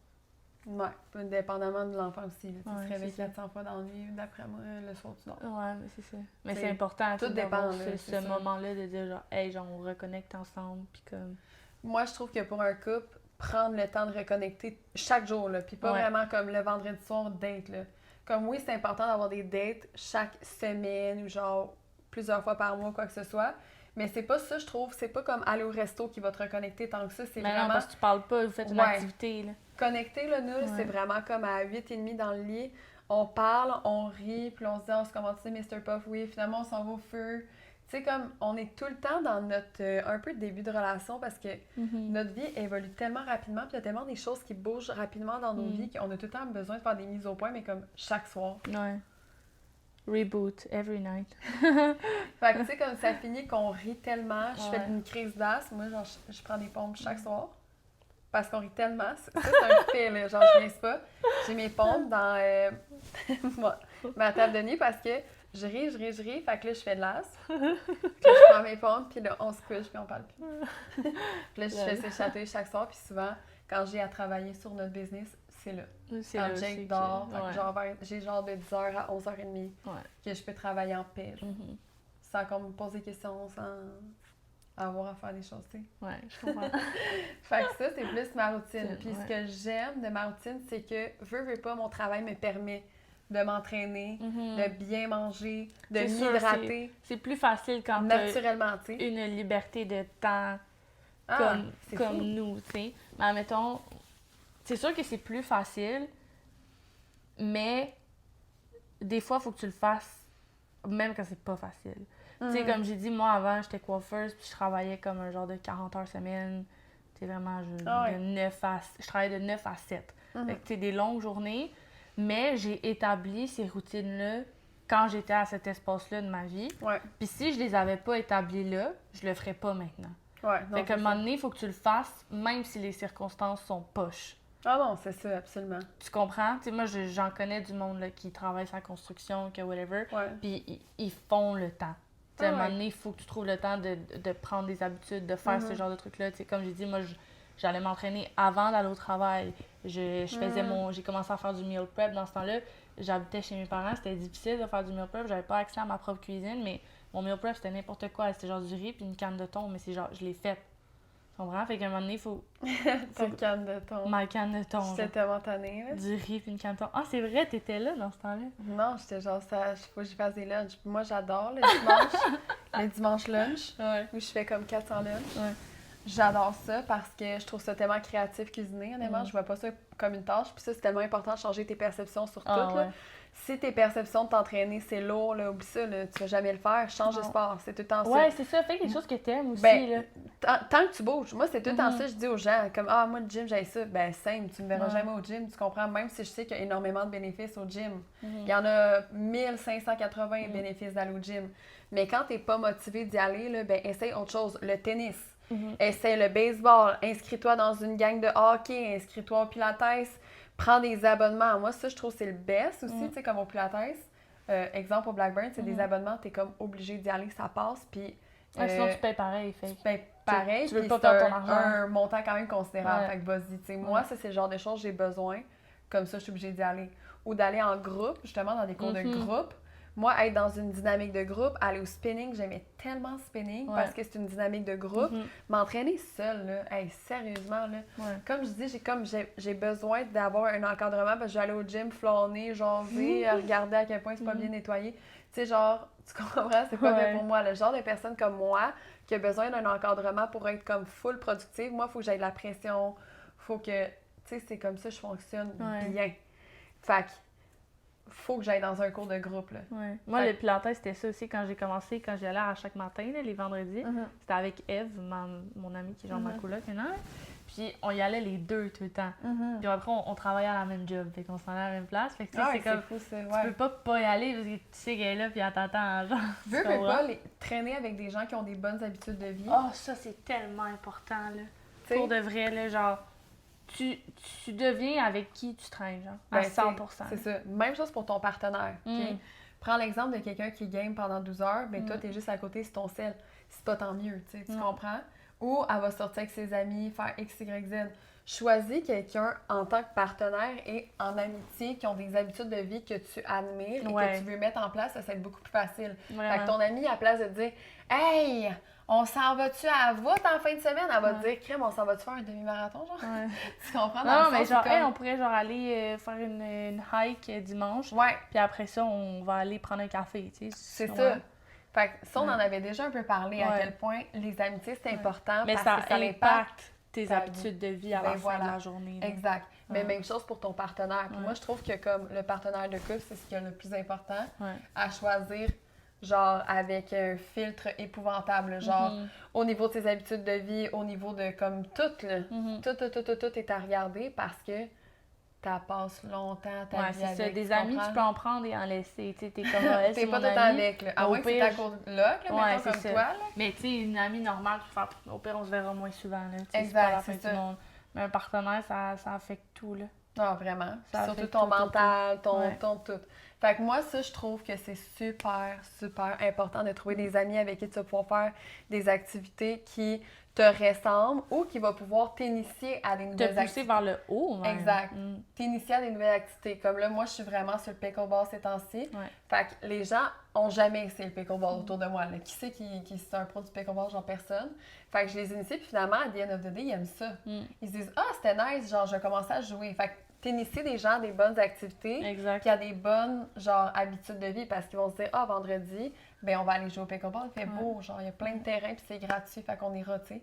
Ouais, dépendamment de l'enfant aussi. Là, tu Ouais, te réveilles c'est ça. 400 fois dans la nuit, d'après moi, le soir, tu dors. Ouais, mais c'est ça. Mais C'est- c'est important tout tu sais, d'avoir dépend, là, ce c'est ça. moment-là de dire genre, hey, genre, on reconnecte ensemble, puis comme. Moi, je trouve que pour un couple, prendre le temps de reconnecter chaque jour, là, puis pas Ouais. vraiment comme le vendredi soir, date, là. Comme oui, c'est important d'avoir des dates chaque semaine ou genre plusieurs fois par mois, quoi que ce soit. Mais c'est pas ça, je trouve. C'est pas comme aller au resto qui va te reconnecter tant que ça. C'est Mais non, vraiment parce que tu parles pas, vous faites une Ouais. activité, là. connecter, là, nous, Ouais. c'est vraiment comme à 8h30 dans le lit. On parle, on rit, puis on se dit, on se commence, tu sais, Mr. Puff, oui, finalement, on s'en va au feu. Tu sais, comme, on est tout le temps dans notre, un peu début de relation parce que notre vie évolue tellement rapidement, puis il y a tellement des choses qui bougent rapidement dans nos vies qu'on a tout le temps besoin de faire des mises au point, mais comme chaque soir. Ouais. Reboot, every night. Fait que, tu sais, comme ça finit qu'on rit tellement, je fais Ouais. une crise d'asthme, moi, genre, je prends des pompes chaque soir. Parce qu'on rit tellement. Ça, c'est un fait, là. Genre, je niaise pas. J'ai mes pompes dans ma table de nuit parce que je ris. Fait que là, je fais de l'as. Puis là, je prends mes pompes, puis là, on se couche, puis on parle plus. Puis là, je fais ces chatouilles chaque soir, puis souvent, quand j'ai à travailler sur notre business, c'est là. C'est Quand là Jake aussi dort, que- fait que ouais. genre, j'ai genre de 10h à 11h30 Ouais. que je peux travailler en paix, là, Mhm. sans qu'on me pose des questions, sans avoir à faire des choses, tu sais. Ouais, je comprends. Fait que ça, c'est plus ma routine. C'est- Puis ouais. ce que j'aime de ma routine, c'est que, veux pas, mon travail me permet de m'entraîner, de bien manger, de C'est sûr, m'hydrater C'est plus facile quand t'as naturellement, tu sais. une liberté de temps Ah, c'est comme fou. nous, tu sais. Mais admettons, c'est sûr que c'est plus facile, mais des fois, il faut que tu le fasses même quand c'est pas facile. Tu sais, comme j'ai dit, moi, avant, j'étais coiffeuse, puis je travaillais comme un genre de 40 heures semaine. Tu sais, vraiment, Ah je travaillais de 9 à 7. Fait que, tu sais, des longues journées, mais j'ai établi ces routines-là quand j'étais à cet espace-là de ma vie. Ouais, Puis si je les avais pas établies là, je le ferais pas maintenant. ouais. non, Fait qu'à un c'est moment ça. donné, il faut que tu le fasses, même si les circonstances sont poches. Ah non, c'est ça, absolument. Tu comprends? Tu sais, moi, j'en connais du monde là, qui travaille sur la construction, que whatever, Ouais. puis ils font le temps. Tu sais, à un Ah moment ouais. donné, il faut que tu trouves le temps de prendre des habitudes, de faire ce genre de trucs-là. Tu sais, comme j'ai dit, moi, j'allais m'entraîner avant d'aller au travail. Je faisais j'ai commencé à faire du meal prep dans ce temps-là. J'habitais chez mes parents, c'était difficile de faire du meal prep. J'avais pas accès à ma propre cuisine, mais mon meal prep, c'était n'importe quoi. C'était genre du riz puis une canne de thon, mais c'est genre, je l'ai faite. Tu comprends? Fait qu'à un moment donné, il faut... Ta canne de thon. Ma canne de thon. J'étais tellement tannée, là. Du riz puis une canne de thon. Ah, c'est vrai, t'étais là dans ce temps-là? Non, j'étais genre, ça, faut que je fasse des lunchs. Moi, j'adore le dimanche. Le dimanche lunch. Ouais. Où je fais comme 400 lunchs. Ouais. J'adore ça parce que je trouve ça tellement créatif cuisiner, honnêtement. Je vois pas ça comme une tâche. Puis ça, c'est tellement important de changer tes perceptions sur tout. Ah, ouais. Là. Si tes perceptions de t'entraîner, c'est lourd, là, oublie ça, là, tu vas jamais le faire. Change de sport, c'est tout le temps ça. Ouais, c'est ça. Fais quelque chose que t'aimes aussi, là. Tant que tu bouges. Moi, c'est tout le temps ça, je dis aux gens, comme, ah, moi, le gym, j'ai ça. Ben, simple, tu me verras jamais au gym, tu comprends? Même si je sais qu'il y a énormément de bénéfices au gym. Il y en a 1580 bénéfices d'aller au gym. Mais quand t'es pas motivé d'y aller, là, ben, essaye autre chose. Le tennis. Essaye le baseball. Inscris-toi dans une gang de hockey. Inscris-toi au pilates. Prends des abonnements. Moi, ça, je trouve que c'est le best aussi, tu sais, comme au pilates. Exemple, au Blackburn, c'est des abonnements, t'es comme obligé d'y aller, ça passe, puis... sinon, tu payes pareil, fait. Tu payes pareil, tu veux puis pas c'est perdre ton argent. un montant quand même considérable, Ouais. fait que vas-y, tu sais. Moi, ça, c'est le genre de choses que j'ai besoin, comme ça, je suis obligée d'y aller. Ou d'aller en groupe, justement, dans des cours de groupe. Moi, être dans une dynamique de groupe, aller au spinning, j'aimais tellement spinning parce que c'est une dynamique de groupe. M'entraîner seule, là, hey, sérieusement, là. Comme je dis, j'ai besoin d'avoir un encadrement parce que je vais aller au gym, flâner, jaser, regarder à quel point c'est pas bien nettoyé. Tu sais, genre, tu comprends, c'est pas fait pour moi. Le genre de personne comme moi qui a besoin d'un encadrement pour être comme full productive, moi, il faut que j'aie de la pression. Faut que, tu sais, c'est comme ça que je fonctionne bien. Fait que, faut que j'aille dans un cours de groupe, là. Ouais. Moi, le pilates, c'était ça aussi quand j'ai commencé, quand j'y allais à chaque matin, là, les vendredis. C'était avec Eve, mon amie qui est genre ma coloc, puis on y allait les deux tout le temps. Puis après, on travaillait à la même job, fait qu'on s'en allait à la même place. Fait que, tu sais, c'est comme, fou, ça, tu peux pas y aller parce que tu sais qu'elle est là, puis elle t'attend, genre. Veux pas traîner avec des gens qui ont des bonnes habitudes de vie. Oh, ça, c'est tellement important, là. T'sais, pour de vrai, là, genre... Tu deviens avec qui tu traînes, genre, à 100%. C'est ça. Même chose pour ton partenaire, OK? Prends l'exemple de quelqu'un qui game pendant 12 heures, ben toi, t'es juste à côté, c'est ton sel. C'est pas tant mieux, tu sais, tu comprends? Ou elle va sortir avec ses amis, faire X, Y, Z. Choisis quelqu'un en tant que partenaire et en amitié qui ont des habitudes de vie que tu admires et que tu veux mettre en place, ça va être beaucoup plus facile. Fait que ton ami, à la place de te dire « Hey, on s'en va-tu à Voûte en fin de semaine? » Elle va te dire « Crème, on s'en va-tu faire un demi-marathon, genre? » Tu comprends? Non, mais genre, hey, on pourrait genre aller faire une hike dimanche. Puis après ça, on va aller prendre un café, tu sais. C'est ça. Fait que ça, on en avait déjà un peu parlé à quel point les amitiés, c'est important mais parce que ça impacte tes habitudes de vie à la fin de la journée. Là. Exact. Mais même chose pour ton partenaire. Puis moi, je trouve que comme le partenaire de couple, c'est ce qui est le plus important à choisir, genre avec un filtre épouvantable, genre au niveau de tes habitudes de vie, au niveau de comme tout, là. Tout est à regarder parce que t'as passes longtemps ta vie avec. C'est ça. Des amis, tu peux en prendre et en laisser. Tu sais, t'es comme t'es pas tout le temps avec, là. Ah ouais, c'est ta coloc, là, mettons comme toi, là. Mais tu sais, une amie normale, au pire, on se verra moins souvent, là. Exact, c'est pas la fin du monde. Mais un partenaire, ça affecte tout, là. Non, vraiment. Surtout ton mental, ton tout. Fait que moi, ça, je trouve que c'est super, super important de trouver des amis avec qui tu vas pouvoir faire des activités qui te ressemblent ou qui vont pouvoir t'initier à des nouvelles activités. Te pousser vers le haut, même. Exact. T'initier à des nouvelles activités. Comme là, moi, je suis vraiment sur le pickleball ces temps-ci. Fait que les gens ont jamais essayé le pickleball autour de moi. Là. Qui c'est qui c'est un pro du pickleball? Genre personne. Fait que je les initie, puis finalement, à the end of the day, ils aiment ça. Ils se disent « Ah, c'était nice, genre, je vais commencer à jouer. » Fait que t'initier des gens à des bonnes activités, qui a des bonnes, genre, habitudes de vie, parce qu'ils vont se dire « Ah, vendredi, ben on va aller jouer au pickleball, il fait beau, genre, il y a plein de terrains, puis c'est gratuit, fait qu'on ira, tu sais. »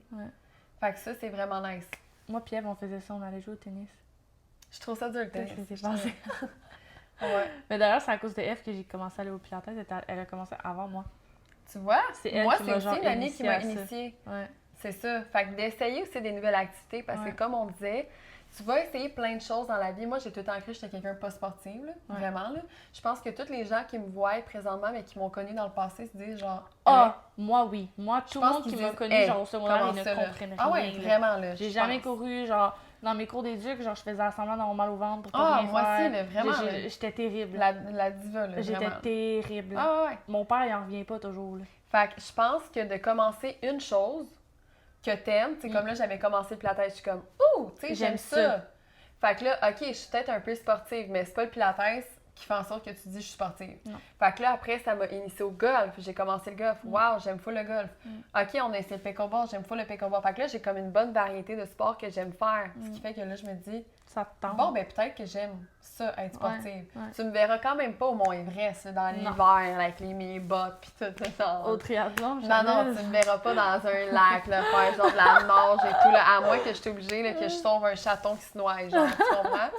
Fait que ça, c'est vraiment nice. Moi puis Eve, on faisait ça, on allait jouer au tennis. Je trouve ça dur, le tennis. Qu'est-ce qui s'est passé? Mais d'ailleurs, c'est à cause de Eve que j'ai commencé à aller au pilates. Elle a commencé avant moi. Tu vois? Moi, c'est aussi une l'année qui m'a initiée. Ouais. C'est ça. Fait que d'essayer aussi des nouvelles activités, parce que comme on disait, tu vas essayer plein de choses dans la vie. Moi, j'ai tout le temps cru que j'étais quelqu'un de pas sportive, là, vraiment. Là. Je pense que tous les gens qui me voient présentement, mais qui m'ont connue dans le passé, se disent genre... moi, oui. Moi, tout le monde qui m'a connue, genre au secondaire, ils ne comprennent rien. Ah ouais, vraiment, là. J'ai jamais couru, genre... Dans mes cours d'éduc, genre, je faisais semblant d'avoir mal au ventre pour pas rien moi faire. aussi, mais vraiment. J'étais terrible. La diva, là, j'étais vraiment. terrible. Ah ouais. Mon père, il en revient pas toujours, là. Fait que je pense que de commencer une chose que t'aimes. Tu sais, comme là, j'avais commencé le pilates, je suis comme, ouh, tu sais, j'aime J'aime ça. Fait que là, OK, je suis peut-être un peu sportive, mais c'est pas le pilates qui fait en sorte que tu dis je suis sportive. Non. Fait que là, après, ça m'a initié au golf. J'ai commencé le golf. Wow, j'aime full le golf. OK, on a essayé le pickleball. J'aime full le pickleball. Fait que là, j'ai comme une bonne variété de sports que j'aime faire. Ce qui fait que là, je me dis, Ça te tente. bon, ben peut-être que j'aime ça, être sportive. Ouais. Tu me verras quand même pas au Mont-Everest, là, dans l'hiver, avec les mini-bottes pis tout ça. Au triathlon, Non, tu me verras pas dans un lac, là, faire genre de la nage et tout, là, à moins que je suis obligée, là, que je sauve un chaton qui se noie, genre, tu comprends?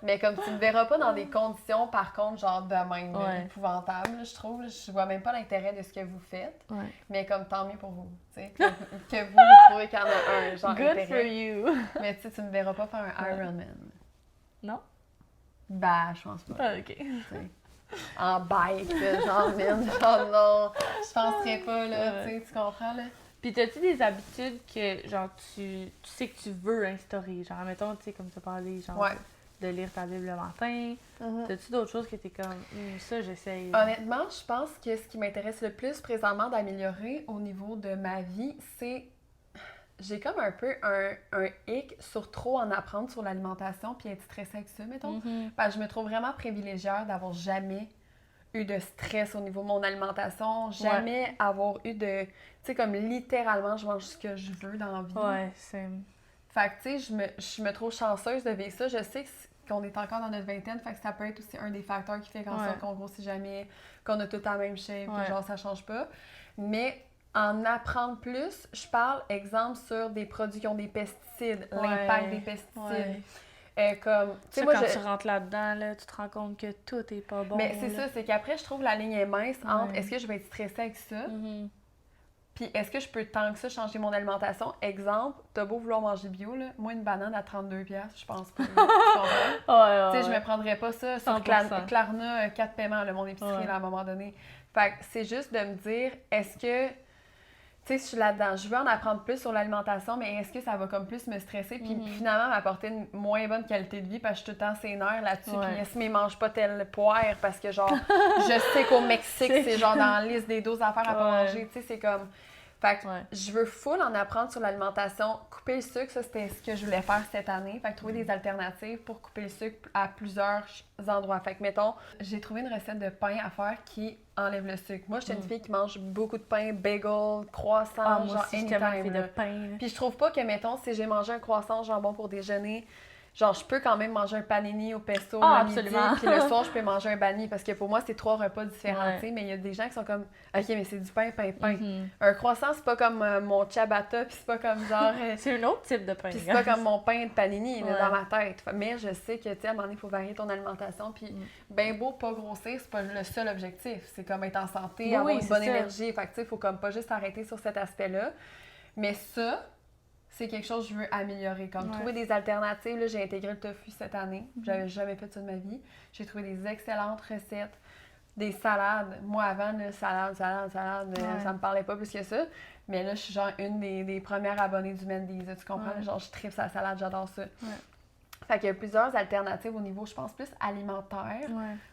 Mais comme tu me verras pas dans des conditions, par contre, genre de même, là, épouvantables, là, je trouve. Là, je vois même pas l'intérêt de ce que vous faites. Ouais. Mais comme tant mieux pour vous, tu sais, que vous trouvez qu'il y en a un, genre Good intérêt. for you! Mais tu sais, tu me verras pas faire un Ironman. Non? Bah, je pense pas. Ah, OK. T'sais. En bike, là, genre, genre non, je penserais pas, là, tu comprends, là? Puis t'as-tu des habitudes que, genre, tu sais que tu veux instaurer? Genre, mettons, tu sais, comme tu as parlé, genre, de lire ta Bible le matin. T'as-tu d'autres choses que t'es comme, ça, j'essaye? Honnêtement, je pense que ce qui m'intéresse le plus présentement d'améliorer au niveau de ma vie, c'est... J'ai comme un peu un hic sur trop en apprendre sur l'alimentation puis être stressée avec ça, mettons. Parce que je me trouve vraiment privilégiée d'avoir jamais eu de stress au niveau de mon alimentation, jamais avoir eu de... Tu sais, comme littéralement, je mange ce que je veux dans la vie. Ouais, c'est... Fait que, tu sais, je me trouve chanceuse de vivre ça. Je sais qu'on est encore dans notre vingtaine, fait que ça peut être aussi un des facteurs qui fait qu'en sorte qu'on grossit jamais, qu'on a tout la même shape, que genre, ça change pas. Mais... En apprendre plus, je parle, exemple, sur des produits qui ont des pesticides, l'impact des pesticides. Comme, tu sais, moi, quand tu rentres là-dedans, là, tu te rends compte que tout est pas bon. Mais c'est ça, c'est qu'après, je trouve la ligne est mince entre est-ce que je vais être stressée avec ça, puis est-ce que je peux tant que ça changer mon alimentation. Exemple, t'as beau vouloir manger bio, là, moi, une banane à 32$, je pense pas. Tu sais, je me prendrais pas ça sur Klarna, 4 paiements, là, mon épicerie, là, à un moment donné. Fait que c'est juste de me dire, est-ce que... Tu sais, je suis là-dedans. Je veux en apprendre plus sur l'alimentation, mais est-ce que ça va comme plus me stresser puis finalement m'apporter une moins bonne qualité de vie parce que je suis tout le temps sénère là-dessus. Puis est-ce qu'ils mangent pas telle poire parce que genre, je sais qu'au Mexique, c'est genre dans la liste des 12 affaires à pas manger. Tu sais, c'est comme... Fait que je veux full en apprendre sur l'alimentation. Couper le sucre, ça, c'était ce que je voulais faire cette année. Fait que trouver des alternatives pour couper le sucre à plusieurs endroits. Fait que, mettons, j'ai trouvé une recette de pain à faire qui enlève le sucre. Moi, je suis une fille qui mange beaucoup de pain, bagel, croissant, moi genre aussi, anytime. de pain. Puis je trouve pas que, mettons, si j'ai mangé un croissant jambon pour déjeuner, genre, je peux quand même manger un panini au pesto le midi, puis le soir, je peux manger un bani, parce que pour moi, c'est 3 repas différents, tu sais, mais il y a des gens qui sont comme, OK, mais c'est du pain. Un croissant, c'est pas comme mon ciabatta, puis c'est pas comme genre... c'est un autre type de pain. Puis c'est pas comme mon pain de panini, là, dans ma tête. Mais je sais que, tu sais, à un moment donné, il faut varier ton alimentation, puis ben beau pas grossir, c'est pas le seul objectif. C'est comme être en santé, avoir une bonne énergie. Fait que, tu sais, il faut comme pas juste s'arrêter sur cet aspect-là. Mais ça... c'est quelque chose que je veux améliorer. Comme trouver des alternatives. Là, j'ai intégré le tofu cette année. J'avais jamais fait ça de ma vie. J'ai trouvé des excellentes recettes. Des salades. Moi, avant, là, salade, ça me parlait pas plus que ça. Mais là, je suis genre une des premières abonnées du Mendy's. Tu comprends? Genre, je tripe sa salade, j'adore ça. Fait qu'il y a plusieurs alternatives au niveau, je pense, plus alimentaire.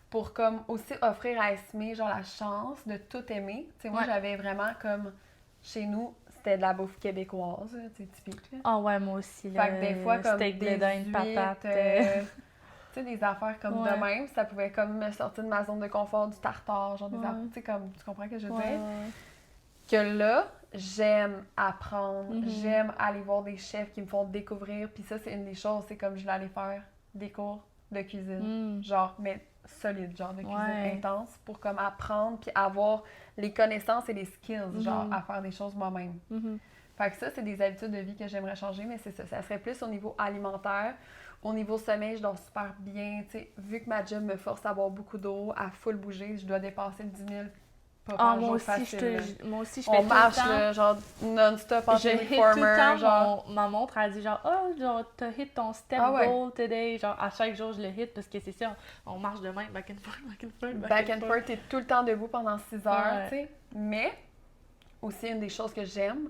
Pour comme aussi offrir à Esmé, genre, la chance de tout aimer. Tu sais, moi, j'avais vraiment comme, chez nous, c'était de la bouffe québécoise, c'est typique. Ah ouais, moi aussi. Là, fait que des fois, comme steak, des dinde, huîtres, patates. tu sais, des affaires comme de même, ça pouvait comme me sortir de ma zone de confort, du tartare, genre des affaires, tu sais, comme, tu comprends ce que je veux dire? Que là, j'aime apprendre, j'aime aller voir des chefs qui me font découvrir, puis ça, c'est une des choses, c'est comme je vais aller faire des cours de cuisine, genre, mais solide, genre de cuisine intense, pour comme apprendre, puis avoir les connaissances et les skills, genre, à faire des choses moi-même. Fait que ça, c'est des habitudes de vie que j'aimerais changer, mais c'est ça. Ça serait plus au niveau alimentaire. Au niveau sommeil, je dors super bien. T'sais, vu que ma job me force à boire beaucoup d'eau, à full bouger, je dois dépasser le 10 000 pas par jour facile. Moi aussi, je fais on tout marche, le temps. là, genre, non-stop en je hit tout le temps, genre... ma montre, elle dit genre, oh, genre, t'as hit ton step goal today. Genre, à chaque jour, je le hit parce que c'est ça, on marche de même, back and forth. Back and forth, t'es tout le temps debout pendant 6 heures, tu sais. Mais, aussi, une des choses que j'aime,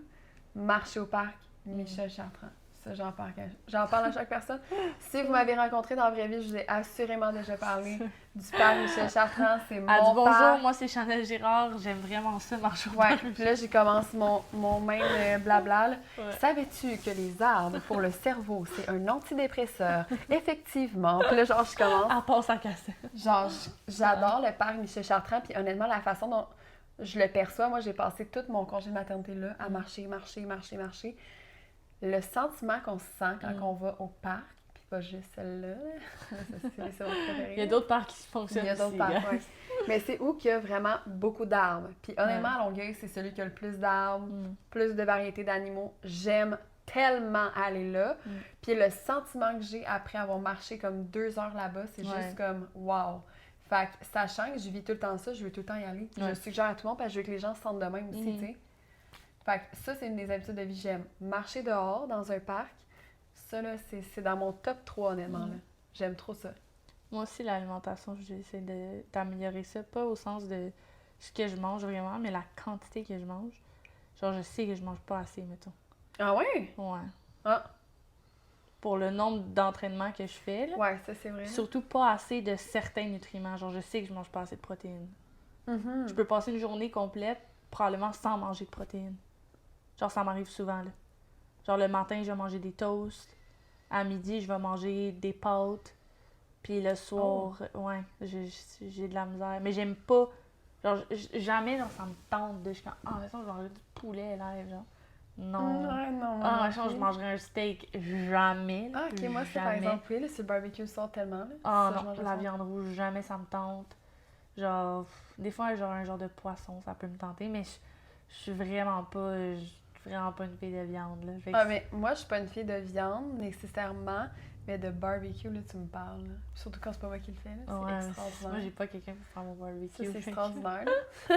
marcher au parc, Michel Chartrand. Ça, j'en parle à chaque personne. Si vous m'avez rencontré dans la vraie vie, je vous ai assurément déjà parlé du parc Michel Chartrand. C'est mon Elle dit bonjour, parc. moi c'est Chanel Girard, j'aime vraiment ça, marcher au Ouais, parc. puis là, j'ai commencé mon main blabla. Là. Ouais. Savais-tu que les arbres, pour le cerveau, c'est un antidépresseur? Effectivement. Puis là, genre, je commence. Elle passe à cassette. Genre, j'adore le parc Michel Chartrand. Puis honnêtement, la façon dont je le perçois, moi, j'ai passé tout mon congé de maternité là à marcher. Le sentiment qu'on se sent quand on va au parc, puis pas juste celle-là, c'est mon préféré. Il y a d'autres parcs qui Il fonctionnent y a d'autres aussi, parcs, gars. ouais. Mais c'est où qu'il y a vraiment beaucoup d'arbres. Puis honnêtement, à Longueuil, c'est celui qui a le plus d'arbres, plus de variétés d'animaux. J'aime tellement aller là. Puis le sentiment que j'ai après avoir marché comme 2 heures là-bas, c'est juste comme wow. Fait que sachant que je vis tout le temps ça, je veux tout le temps y aller. Je le suggère à tout le monde parce que je veux que les gens se sentent de même aussi, tu sais. Fait que ça, c'est une des habitudes de vie que j'aime. Marcher dehors, dans un parc, ça, là, c'est dans mon top 3, honnêtement, là. J'aime trop ça. Moi aussi, l'alimentation, j'essaie d'améliorer ça. Pas au sens de ce que je mange vraiment, mais la quantité que je mange. Genre, je sais que je mange pas assez, mettons. Ah ouais? Ouais. Ah, Pour le nombre d'entraînements que je fais, là. ouais, ça, c'est vrai. Surtout pas assez de certains nutriments. Genre, je sais que je mange pas assez de protéines. Mhm. Je peux passer une journée complète, probablement sans manger de protéines. Genre, ça m'arrive souvent, là. Genre, le matin, je vais manger des toasts. À midi, je vais manger des pâtes. Puis le soir, ouais, j'ai de la misère. Mais j'aime pas... Genre, jamais, genre, ça me tente de... Je suis comme, ah, de toute façon, je vais manger du poulet live, genre. Non. Ouais, non, moi Ah, non genre, je plus. mangerais un steak. Jamais. Ah, ok, moi, c'est par Jamais. exemple, oui, là, sur le barbecue sort tellement, là. Ah Ça, je non, mange la ça. viande rouge, jamais ça me tente. Genre, des fois, genre un genre de poisson, ça peut me tenter, mais je suis vraiment pas une fille de viande, là. Fait que Ah, mais moi, je suis pas une fille de viande, nécessairement, mais de barbecue, là, tu me parles, là. Surtout quand c'est pas moi qui le fais, là. ouais, C'est extraordinaire. moi, j'ai pas quelqu'un pour faire mon barbecue. Ça, c'est fait que- extraordinaire, là.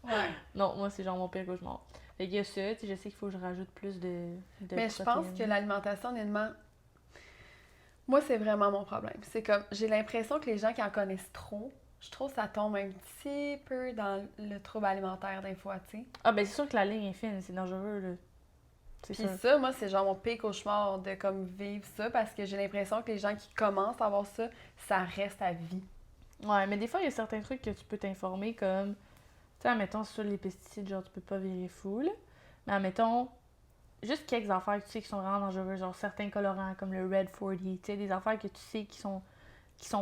Ouais. Non, moi, c'est genre mon pire cauchemar. Fait qu'il y a ça, tu sais, je sais qu'il faut que je rajoute plus de Mais je pense protéines. que l'alimentation, honnêtement, moi, c'est vraiment mon problème. C'est comme, j'ai l'impression que les gens qui en connaissent trop, je trouve que ça tombe un petit peu dans le trouble alimentaire des fois, tu sais. Ah, ben c'est sûr que la ligne est fine, c'est dangereux, là. C'est Puis sûr. ça, moi, c'est genre mon pire cauchemar de comme vivre ça parce que j'ai l'impression que les gens qui commencent à avoir ça, ça reste à vie. Ouais, mais des fois, il y a certains trucs que tu peux t'informer comme... Tu sais, admettons, sur les pesticides, genre, tu peux pas virer fou, là. Mais admettons, juste quelques affaires que tu sais qui sont vraiment dangereuses, genre certains colorants comme le Red 40, tu sais, des affaires que tu sais qui sont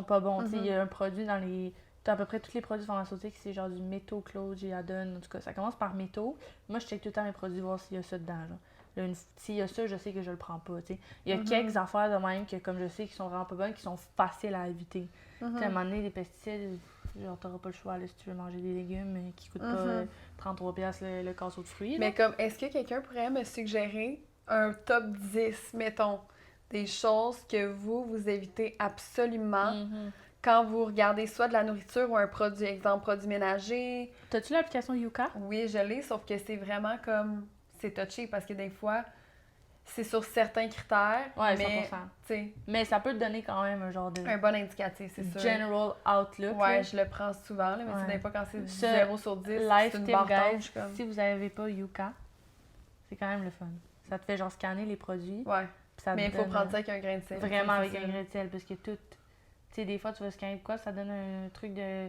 pas bons. Tu sais, il y a un produit dans les... T'as à peu près tous les produits pharmaceutiques, c'est genre du métaux-claude, Giadone, en tout cas, ça commence par métaux. Moi, je check tout le temps mes produits, voir s'il y a ça dedans, genre. Là, s'il y a ça, je sais que je le prends pas, tu sais. Il y a quelques affaires de même que, comme je sais, qui sont vraiment pas bonnes, qui sont faciles à éviter. Tu sais, à un moment donné, les pesticides, genre, t'auras pas le choix, là, si tu veux manger des légumes qui coûtent pas 33$ le casseau de fruits, là. Mais comme, est-ce que quelqu'un pourrait me suggérer un top 10, mettons, des choses que vous évitez absolument quand vous regardez soit de la nourriture ou un produit, exemple, produit ménager? T'as-tu l'application Yuka? Oui, je l'ai, sauf que c'est vraiment comme... C'est touché parce que des fois, c'est sur certains critères, Ouais, mais, 100%. tu sais, Mais ça peut te donner quand même un genre de un bon indicatif, c'est sûr. general outlook. Ouais, là. je le prends souvent, là, mais tu sais, Ouais. des fois, quand c'est Ça, 0 sur 10, Life c'est une tip, barre guys, je comme... si vous n'avez pas Yuka, c'est quand même le fun. Ça te fait genre scanner les produits. Ouais, Puis ça te mais il faut donne, prendre ça avec un grain de sel. vraiment c'est avec ça. un grain de sel, parce que tout... Tu sais, des fois, tu vas scanner de quoi, ça donne un truc de...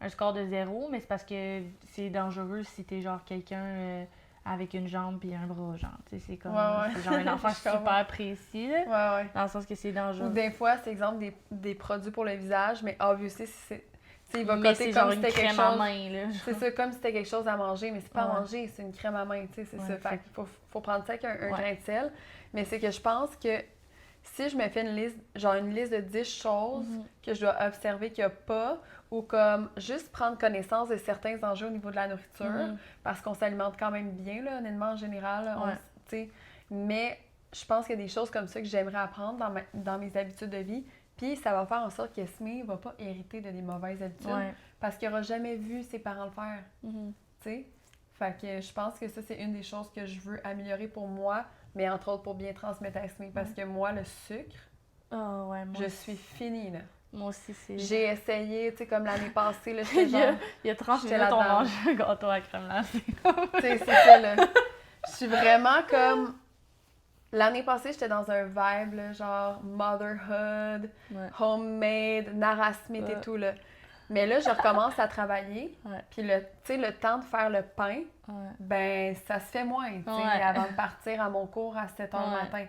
un score de 0, mais c'est parce que c'est dangereux si t'es genre quelqu'un avec une jambe puis un bras, genre. Tu sais, c'est comme... Ouais. C'est genre un enfant Je comprends. super précis, là. Ouais. Dans le sens que c'est Ou dangereux. des fois, c'est exemple des produits pour le visage, mais obviously, c'est... Tu sais, il va Mais coter c'est comme genre si une c'était quelque crème à chose... main, là. C'est ça, comme si c'était quelque chose à manger, mais c'est pas à Ouais. manger, c'est une crème à main, tu sais, c'est Ouais, ça. Fait qu'il faut prendre ça avec un Ouais. grain de sel. Mais c'est que je pense que si je me fais une liste de 10 choses que je dois observer qu'il n'y a pas, ou comme juste prendre connaissance de certains enjeux au niveau de la nourriture, parce qu'on s'alimente quand même bien, là, honnêtement, en général. Là, Ouais. tu sais. Mais je pense qu'il y a des choses comme ça que j'aimerais apprendre dans mes habitudes de vie. Puis ça va faire en sorte qu'Esmé ne va pas hériter de des mauvaises habitudes Ouais. parce qu'il n'aura jamais vu ses parents le faire. Mhm. Tu sais? Fait que je pense que ça, c'est une des choses que je veux améliorer pour moi, mais entre autres pour bien transmettre à Esmé. Parce que moi, le sucre, Ah ouais, moi je aussi. suis finie, là. Moi aussi, c'est... J'ai essayé, tu sais, comme l'année passée, là, j'étais il, y a, genre... il y a 30 j'étais minutes, on là-dedans. mange un gâteau à crème glacée. Tu sais, c'est ça, là. Je suis vraiment comme... L'année passée, j'étais dans un vibe, là, genre motherhood, Ouais. homemade, Narasmith et Ouais. tout, là. Mais là, je recommence à travailler, Ouais. puis tu sais, le temps de faire le pain, Ouais. ben, ça se fait moins, tu sais, Ouais. avant de partir à mon cours à 7 h le Ouais. matin.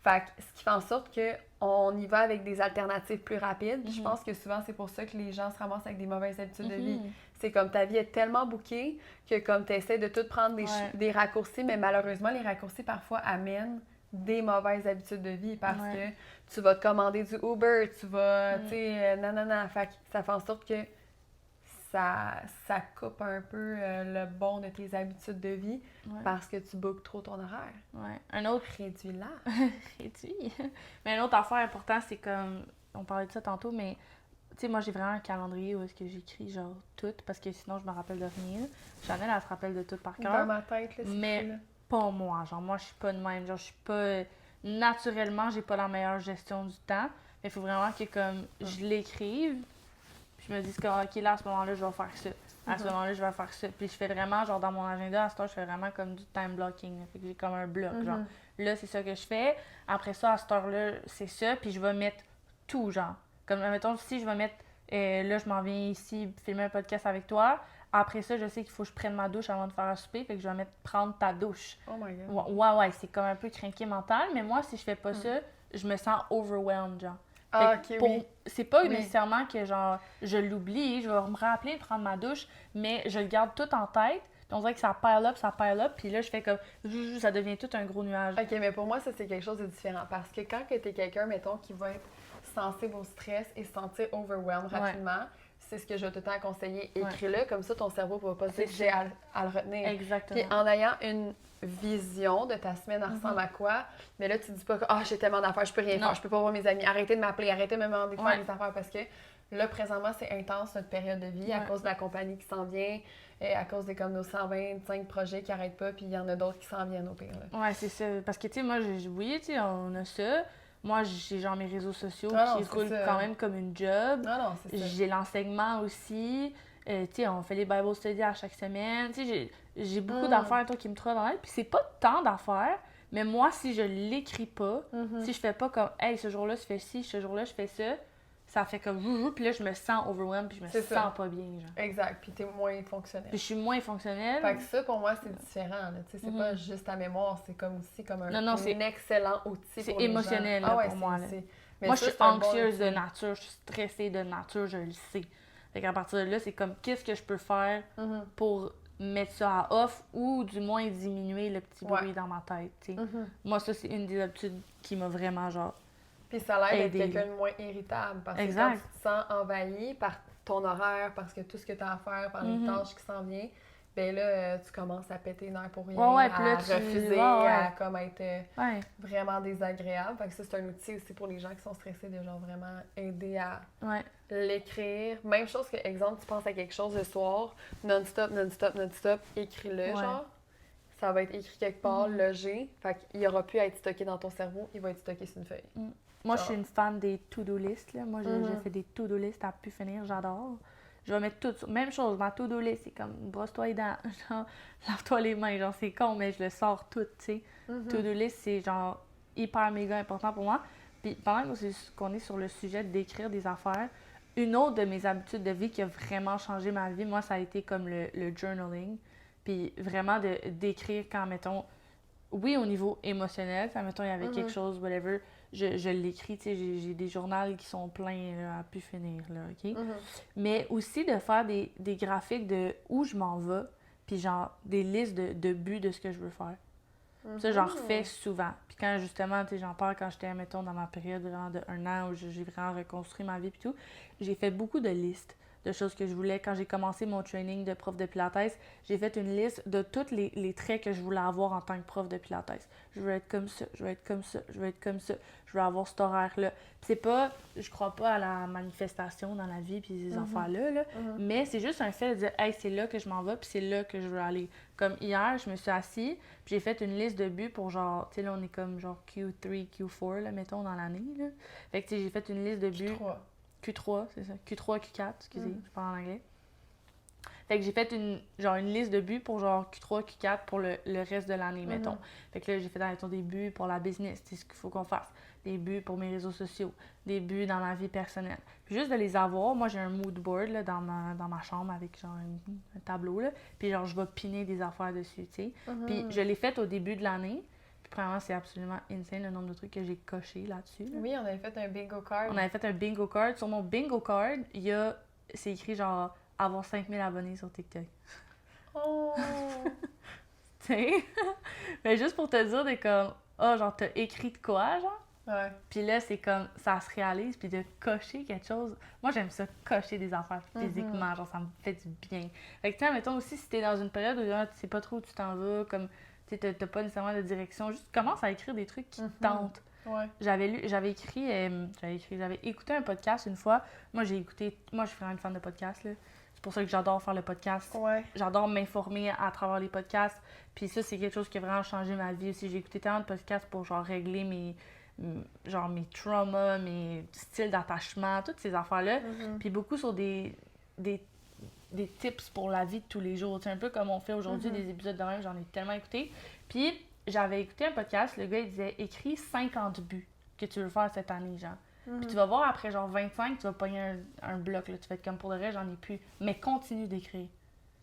Fait que, ce qui fait en sorte qu'on y va avec des alternatives plus rapides. Puis je pense que souvent, c'est pour ça que les gens se ramassent avec des mauvaises habitudes de vie. C'est comme ta vie est tellement bouquée que comme tu essaies de tout prendre Ouais. des raccourcis, mais malheureusement, les raccourcis parfois amènent des mauvaises habitudes de vie parce Ouais. que tu vas te commander du Uber, tu vas, tu sais, nanana. Fait que ça fait en sorte que ça coupe un peu le bon de tes habitudes de vie Ouais. parce que tu bookes trop ton horaire. Ouais. Un autre Réduis-la. réduit. Mais une autre affaire importante, c'est comme, on parlait de ça tantôt, mais tu sais, moi j'ai vraiment un calendrier où est-ce que j'écris genre tout, parce que sinon je me rappelle de rien. Chanel, elle se rappelle de tout par Dans cœur. ma tête, là, c'est Mais fou, là. pas moi. Genre, moi, je suis pas de même. Genre, je suis pas. Naturellement, j'ai pas la meilleure gestion du temps. Mais il faut vraiment que, comme, je l'écrive. Puis je me dise que, OK, là, à ce moment-là, je vais faire ça. À ce moment-là, je vais faire ça. Puis je fais vraiment, genre, dans mon agenda, à ce temps, je fais vraiment comme du time blocking. Là. Fait que j'ai comme un bloc. Genre, là, c'est ça que je fais. Après ça, à cette heure-là, c'est ça. Puis je vais mettre tout, genre. Comme, mettons, si je vais mettre. Là, je m'en viens ici filmer un podcast avec toi. Après ça, je sais qu'il faut que je prenne ma douche avant de faire un souper, fait que je vais mettre prendre ta douche. Oh my God. Ouais, c'est comme un peu crinqué mental, mais moi, si je fais pas ça, je me sens overwhelmed, genre. Ah, Fait ok, que oui. c'est pas Oui. nécessairement que, genre, je l'oublie, je vais me rappeler de prendre ma douche, mais je le garde tout en tête, puis on dirait que ça pile up, puis là, je fais comme, ça devient tout un gros nuage. Ok, mais pour moi, ça, c'est quelque chose de différent. Parce que quand tu es quelqu'un, mettons, qui va être sensible au stress et se sentir overwhelmed Ouais. rapidement, c'est ce que je vais tout le temps conseiller. Écris-le, comme ça, ton cerveau ne va pas se dire C'est que j'ai à le retenir. Exactement. Puis en ayant une vision de ta semaine, elle ressemble à quoi, mais là, tu dis pas que j'ai tellement d'affaires, je peux rien Non. faire, je peux pas voir mes amis, arrêtez de m'appeler, arrêtez de me demander de faire Ouais. des affaires parce que là, présentement, c'est intense notre période de vie à Ouais. cause de la compagnie qui s'en vient, et à cause de comme nos 125 projets qui n'arrêtent pas, puis il y en a d'autres qui s'en viennent au pire. Là. Ouais, c'est ça. Parce que, tu sais, moi, oui, tu sais, on a ça. Moi, j'ai genre mes réseaux sociaux Ah non, qui c'est roulent ça. quand même comme une job. Non, c'est ça. J'ai l'enseignement aussi. Tu sais, on fait les Bible studies à chaque semaine. Tu sais, j'ai beaucoup d'affaires toi, qui me trottent dans l'aide. Puis c'est pas tant d'affaires, mais moi, si je l'écris pas, si je fais pas comme, hey, ce jour-là, je fais ci, ce jour-là, je fais ça fait comme, puis là, je me sens overwhelmed, puis je me C'est sens ça. pas bien, genre. Exact, puis t'es moins fonctionnel. Puis je suis moins fonctionnelle. Fait que ça, pour moi, c'est différent. Là. Tu sais, c'est pas juste ta mémoire, c'est comme aussi comme un c'est excellent outil c'est pour les émotionnel, gens. là, Ouais, pour moi, là. Mais Moi, ça, je suis c'est un bon anxieuse de outil. nature, je suis stressée de nature, je le sais. Fait qu'à partir de là, c'est comme, qu'est-ce que je peux faire pour mettre ça à off ou du moins diminuer le petit bruit dans ma tête, tu sais. Moi, ça, c'est une des habitudes qui m'a vraiment, genre... Puis ça l'aide d'être aider. quelqu'un de moins irritable. Parce Exact. que quand tu te sens envahi par ton horaire, parce que tout ce que tu as à faire, par les tâches qui s'en viennent, ben là, tu commences à péter les nerfs pour rien, Ouais, à puis là, refuser, ouais. à comme être Ouais, vraiment désagréable. Fait que ça, c'est un outil aussi pour les gens qui sont stressés de genre vraiment aider à ouais. l'écrire. Même chose que, exemple, tu penses à quelque chose le soir, non-stop, écris-le, Ouais. genre. Ça va être écrit quelque part, logé. Fait qu'il aura pu être stocké dans ton cerveau, il va être stocké sur une feuille. Moi, je suis une fan des to-do list, là. Moi, je fais des to-do list à pu finir, j'adore. Je vais mettre tout sur... Même chose, ma to-do list, c'est comme brosse-toi les dents, genre, lave-toi les mains, genre, c'est con, mais je le sors tout, tu sais. To-do list, c'est genre hyper méga important pour moi. Puis pendant qu'on est sur le sujet d'écrire des affaires, une autre de mes habitudes de vie qui a vraiment changé ma vie, moi, ça a été comme le journaling. Puis vraiment d'écrire quand, mettons, oui, au niveau émotionnel, quand, mettons, il y avait quelque chose, whatever, je l'écris, tu sais, j'ai des journaux qui sont pleins là, à pu finir, là, OK? Mais aussi de faire des graphiques de où je m'en vais, puis genre des listes de buts de ce que je veux faire. Ça, j'en refais souvent. Puis quand, justement, tu sais, j'en parle quand j'étais, mettons, dans ma période vraiment de 1 an où j'ai vraiment reconstruit ma vie puis tout, j'ai fait beaucoup de listes de choses que je voulais. Quand j'ai commencé mon training de prof de Pilates, j'ai fait une liste de tous les traits que je voulais avoir en tant que prof de Pilates. Je veux être comme ça, je veux être comme ça, je veux être comme ça, je veux avoir cet horaire-là. Puis c'est pas, je crois pas à la manifestation dans la vie puis ces affaires-là, là, mais c'est juste un fait de dire, hey, c'est là que je m'en vais puis c'est là que je veux aller. Comme hier, je me suis assise puis j'ai fait une liste de buts pour genre, tu sais, là, on est comme genre Q3, Q4, là, mettons, dans l'année, là. Fait que, tu sais, j'ai fait une liste de buts. Q3. Q3, c'est ça. Q3, Q4, excusez, je parle en anglais. Fait que j'ai fait une liste de buts pour genre Q3, Q4 pour le reste de l'année, mettons. Fait que là, j'ai fait dans des buts pour la business, c'est ce qu'il faut qu'on fasse. Des buts pour mes réseaux sociaux, des buts dans ma vie personnelle. Puis juste de les avoir, moi j'ai un mood board là, dans ma chambre avec genre un tableau, là. Puis genre je vais piner des affaires dessus, tu sais. Puis je l'ai fait au début de l'année. Puis premièrement, c'est absolument insane le nombre de trucs que j'ai cochés là-dessus. Là. Oui, on avait fait un bingo card. On avait fait un bingo card. Sur mon bingo card, c'est écrit genre avoir 5000 abonnés sur TikTok. Oh! Tu sais? Mais juste pour te dire, t'es comme, genre t'as écrit de quoi, genre? Ouais. Puis là, c'est comme, ça se réalise, puis de cocher quelque chose. Moi, j'aime ça, cocher des affaires physiquement, genre, ça me fait du bien. Fait que, tu sais, mettons aussi, si t'es dans une période où tu sais pas trop où tu t'en vas, comme, tu sais, t'as pas nécessairement de direction, juste commence à écrire des trucs qui te tentent. Ouais. J'avais écouté un podcast une fois. Moi, je suis vraiment une fan de podcasts, là. C'est pour ça que j'adore faire le podcast. Ouais. J'adore m'informer à travers les podcasts. Puis ça, c'est quelque chose qui a vraiment changé ma vie aussi. J'ai écouté tellement de podcasts pour, genre, régler mes traumas, mes styles d'attachement, toutes ces affaires-là. Puis beaucoup sur des tips pour la vie de tous les jours. C'est un peu comme on fait aujourd'hui, des épisodes de même, j'en ai tellement écouté. Puis j'avais écouté un podcast, le gars il disait « Écris 50 buts que tu veux faire cette année, genre. Puis tu vas voir, après genre 25, tu vas pogner un bloc, là. Tu vas être comme pour le reste, j'en ai plus. Mais continue d'écrire.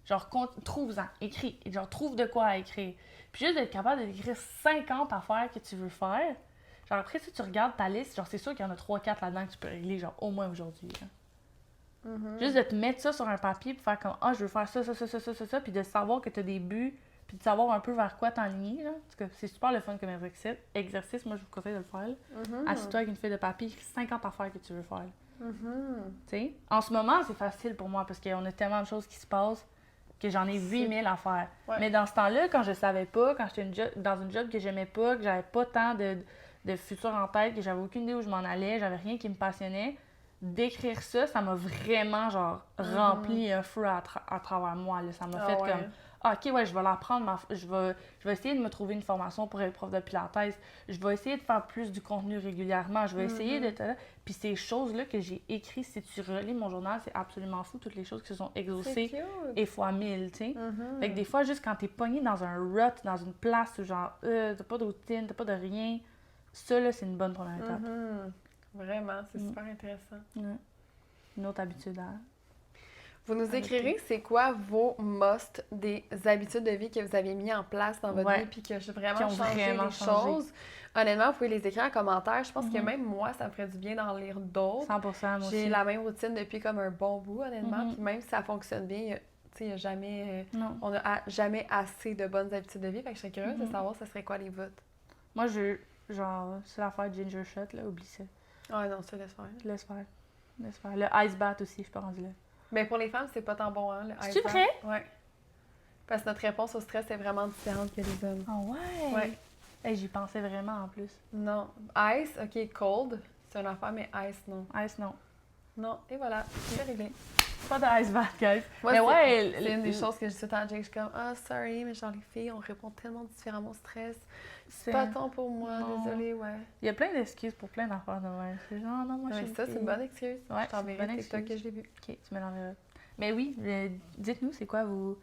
Genre, trouve-en, écris. Genre, trouve de quoi à écrire. Puis juste d'être capable d'écrire 50 affaires que tu veux faire. Genre, après, si tu regardes ta liste, genre, c'est sûr qu'il y en a 3-4 là-dedans que tu peux régler, genre, au moins aujourd'hui. Juste de te mettre ça sur un papier, puis faire comme, je veux faire ça, puis de savoir que tu as des buts, puis de savoir un peu vers quoi t'enligner, là. En tout cas, c'est super le fun comme exercice. Moi, je vous conseille de le faire, là. Assis-toi avec une feuille de papier, écris 50 affaires que tu veux faire. Tu sais? En ce moment, c'est facile pour moi, parce qu'on a tellement de choses qui se passent que j'en ai 8000 à faire. Ouais. Mais dans ce temps-là, quand je savais pas, quand j'étais dans une job que j'aimais pas, que j'avais pas tant de futur en tête, que j'avais aucune idée où je m'en allais, j'avais rien qui me passionnait, d'écrire ça m'a vraiment, genre, rempli un feu à travers moi, là. Ça m'a fait comme, OK, ouais, je vais l'apprendre, je vais essayer de me trouver une formation pour être prof de pilates, je vais essayer de faire plus du contenu régulièrement, je vais essayer de... Puis ces choses-là que j'ai écrites, si tu relis mon journal, c'est absolument fou, toutes les choses qui se sont exaucées et fois 1000, tu sais. Fait que des fois, juste quand t'es pogné dans un rut, dans une place où genre, t'as pas de routine, t'as pas de rien, ça, là, c'est une bonne première étape. Vraiment, c'est super intéressant. Une autre habitude à... Vous nous écrirez, c'est quoi vos must des habitudes de vie que vous avez mis en place dans votre vie puis qui ont vraiment changé les choses. Honnêtement, vous pouvez les écrire en commentaire. Je pense que même moi, ça me ferait du bien d'en lire d'autres. 100%, moi aussi. J'ai la même routine depuis comme un bon bout, honnêtement. Puis même si ça fonctionne bien, tu sais, on n'a jamais assez de bonnes habitudes de vie. Fait que je serais curieuse de savoir ce serait quoi les vôtres. Moi, c'est l'affaire Ginger Shot, là, oublie ça. Ah non, ça, laisse faire. Laisse faire. Le ice bath aussi, je suis pas rendue là. Mais pour les femmes, c'est pas tant bon, hein, le ice C'est vrai? Ouais. Parce que notre réponse au stress est vraiment différente que les hommes. Ah ouais? Ouais. Hey, j'y pensais vraiment en plus. Non. Ice, OK, cold, c'est une affaire, mais ice, non. Ice, non. Non, et voilà, c'est réglé. Pas de ice bath, guys. Moi, mais c'est une des choses que je dis tout le temps à Jake. Je suis comme, sorry, mais genre les filles, on répond tellement différemment au stress. C'est pas tant pour moi, désolée, ouais. Il y a plein d'excuses pour plein d'affaires de même. C'est genre, non, moi, je suis ça, c'est une bonne excuse. Ouais, je t'enverrai le TikTok que je l'ai vu. OK, tu me l'enverras. Mais oui, dites-nous, c'est quoi vos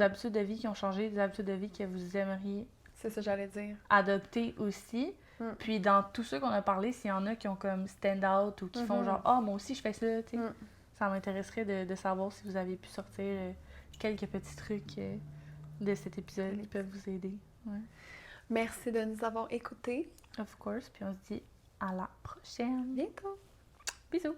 habitudes de vie qui ont changé, des habitudes de vie que vous aimeriez... C'est ça que j'allais dire. Adopter aussi. Puis dans tous ceux qu'on a parlé, s'il y en a qui ont comme stand-out ou qui font genre « moi aussi, je fais ça », tu sais. Ça m'intéresserait de savoir si vous avez pu sortir quelques petits trucs de cet épisode qui peuvent vous aider. Ouais. Merci de nous avoir écoutés. Of course. Puis on se dit à la prochaine. Bientôt. Bisous.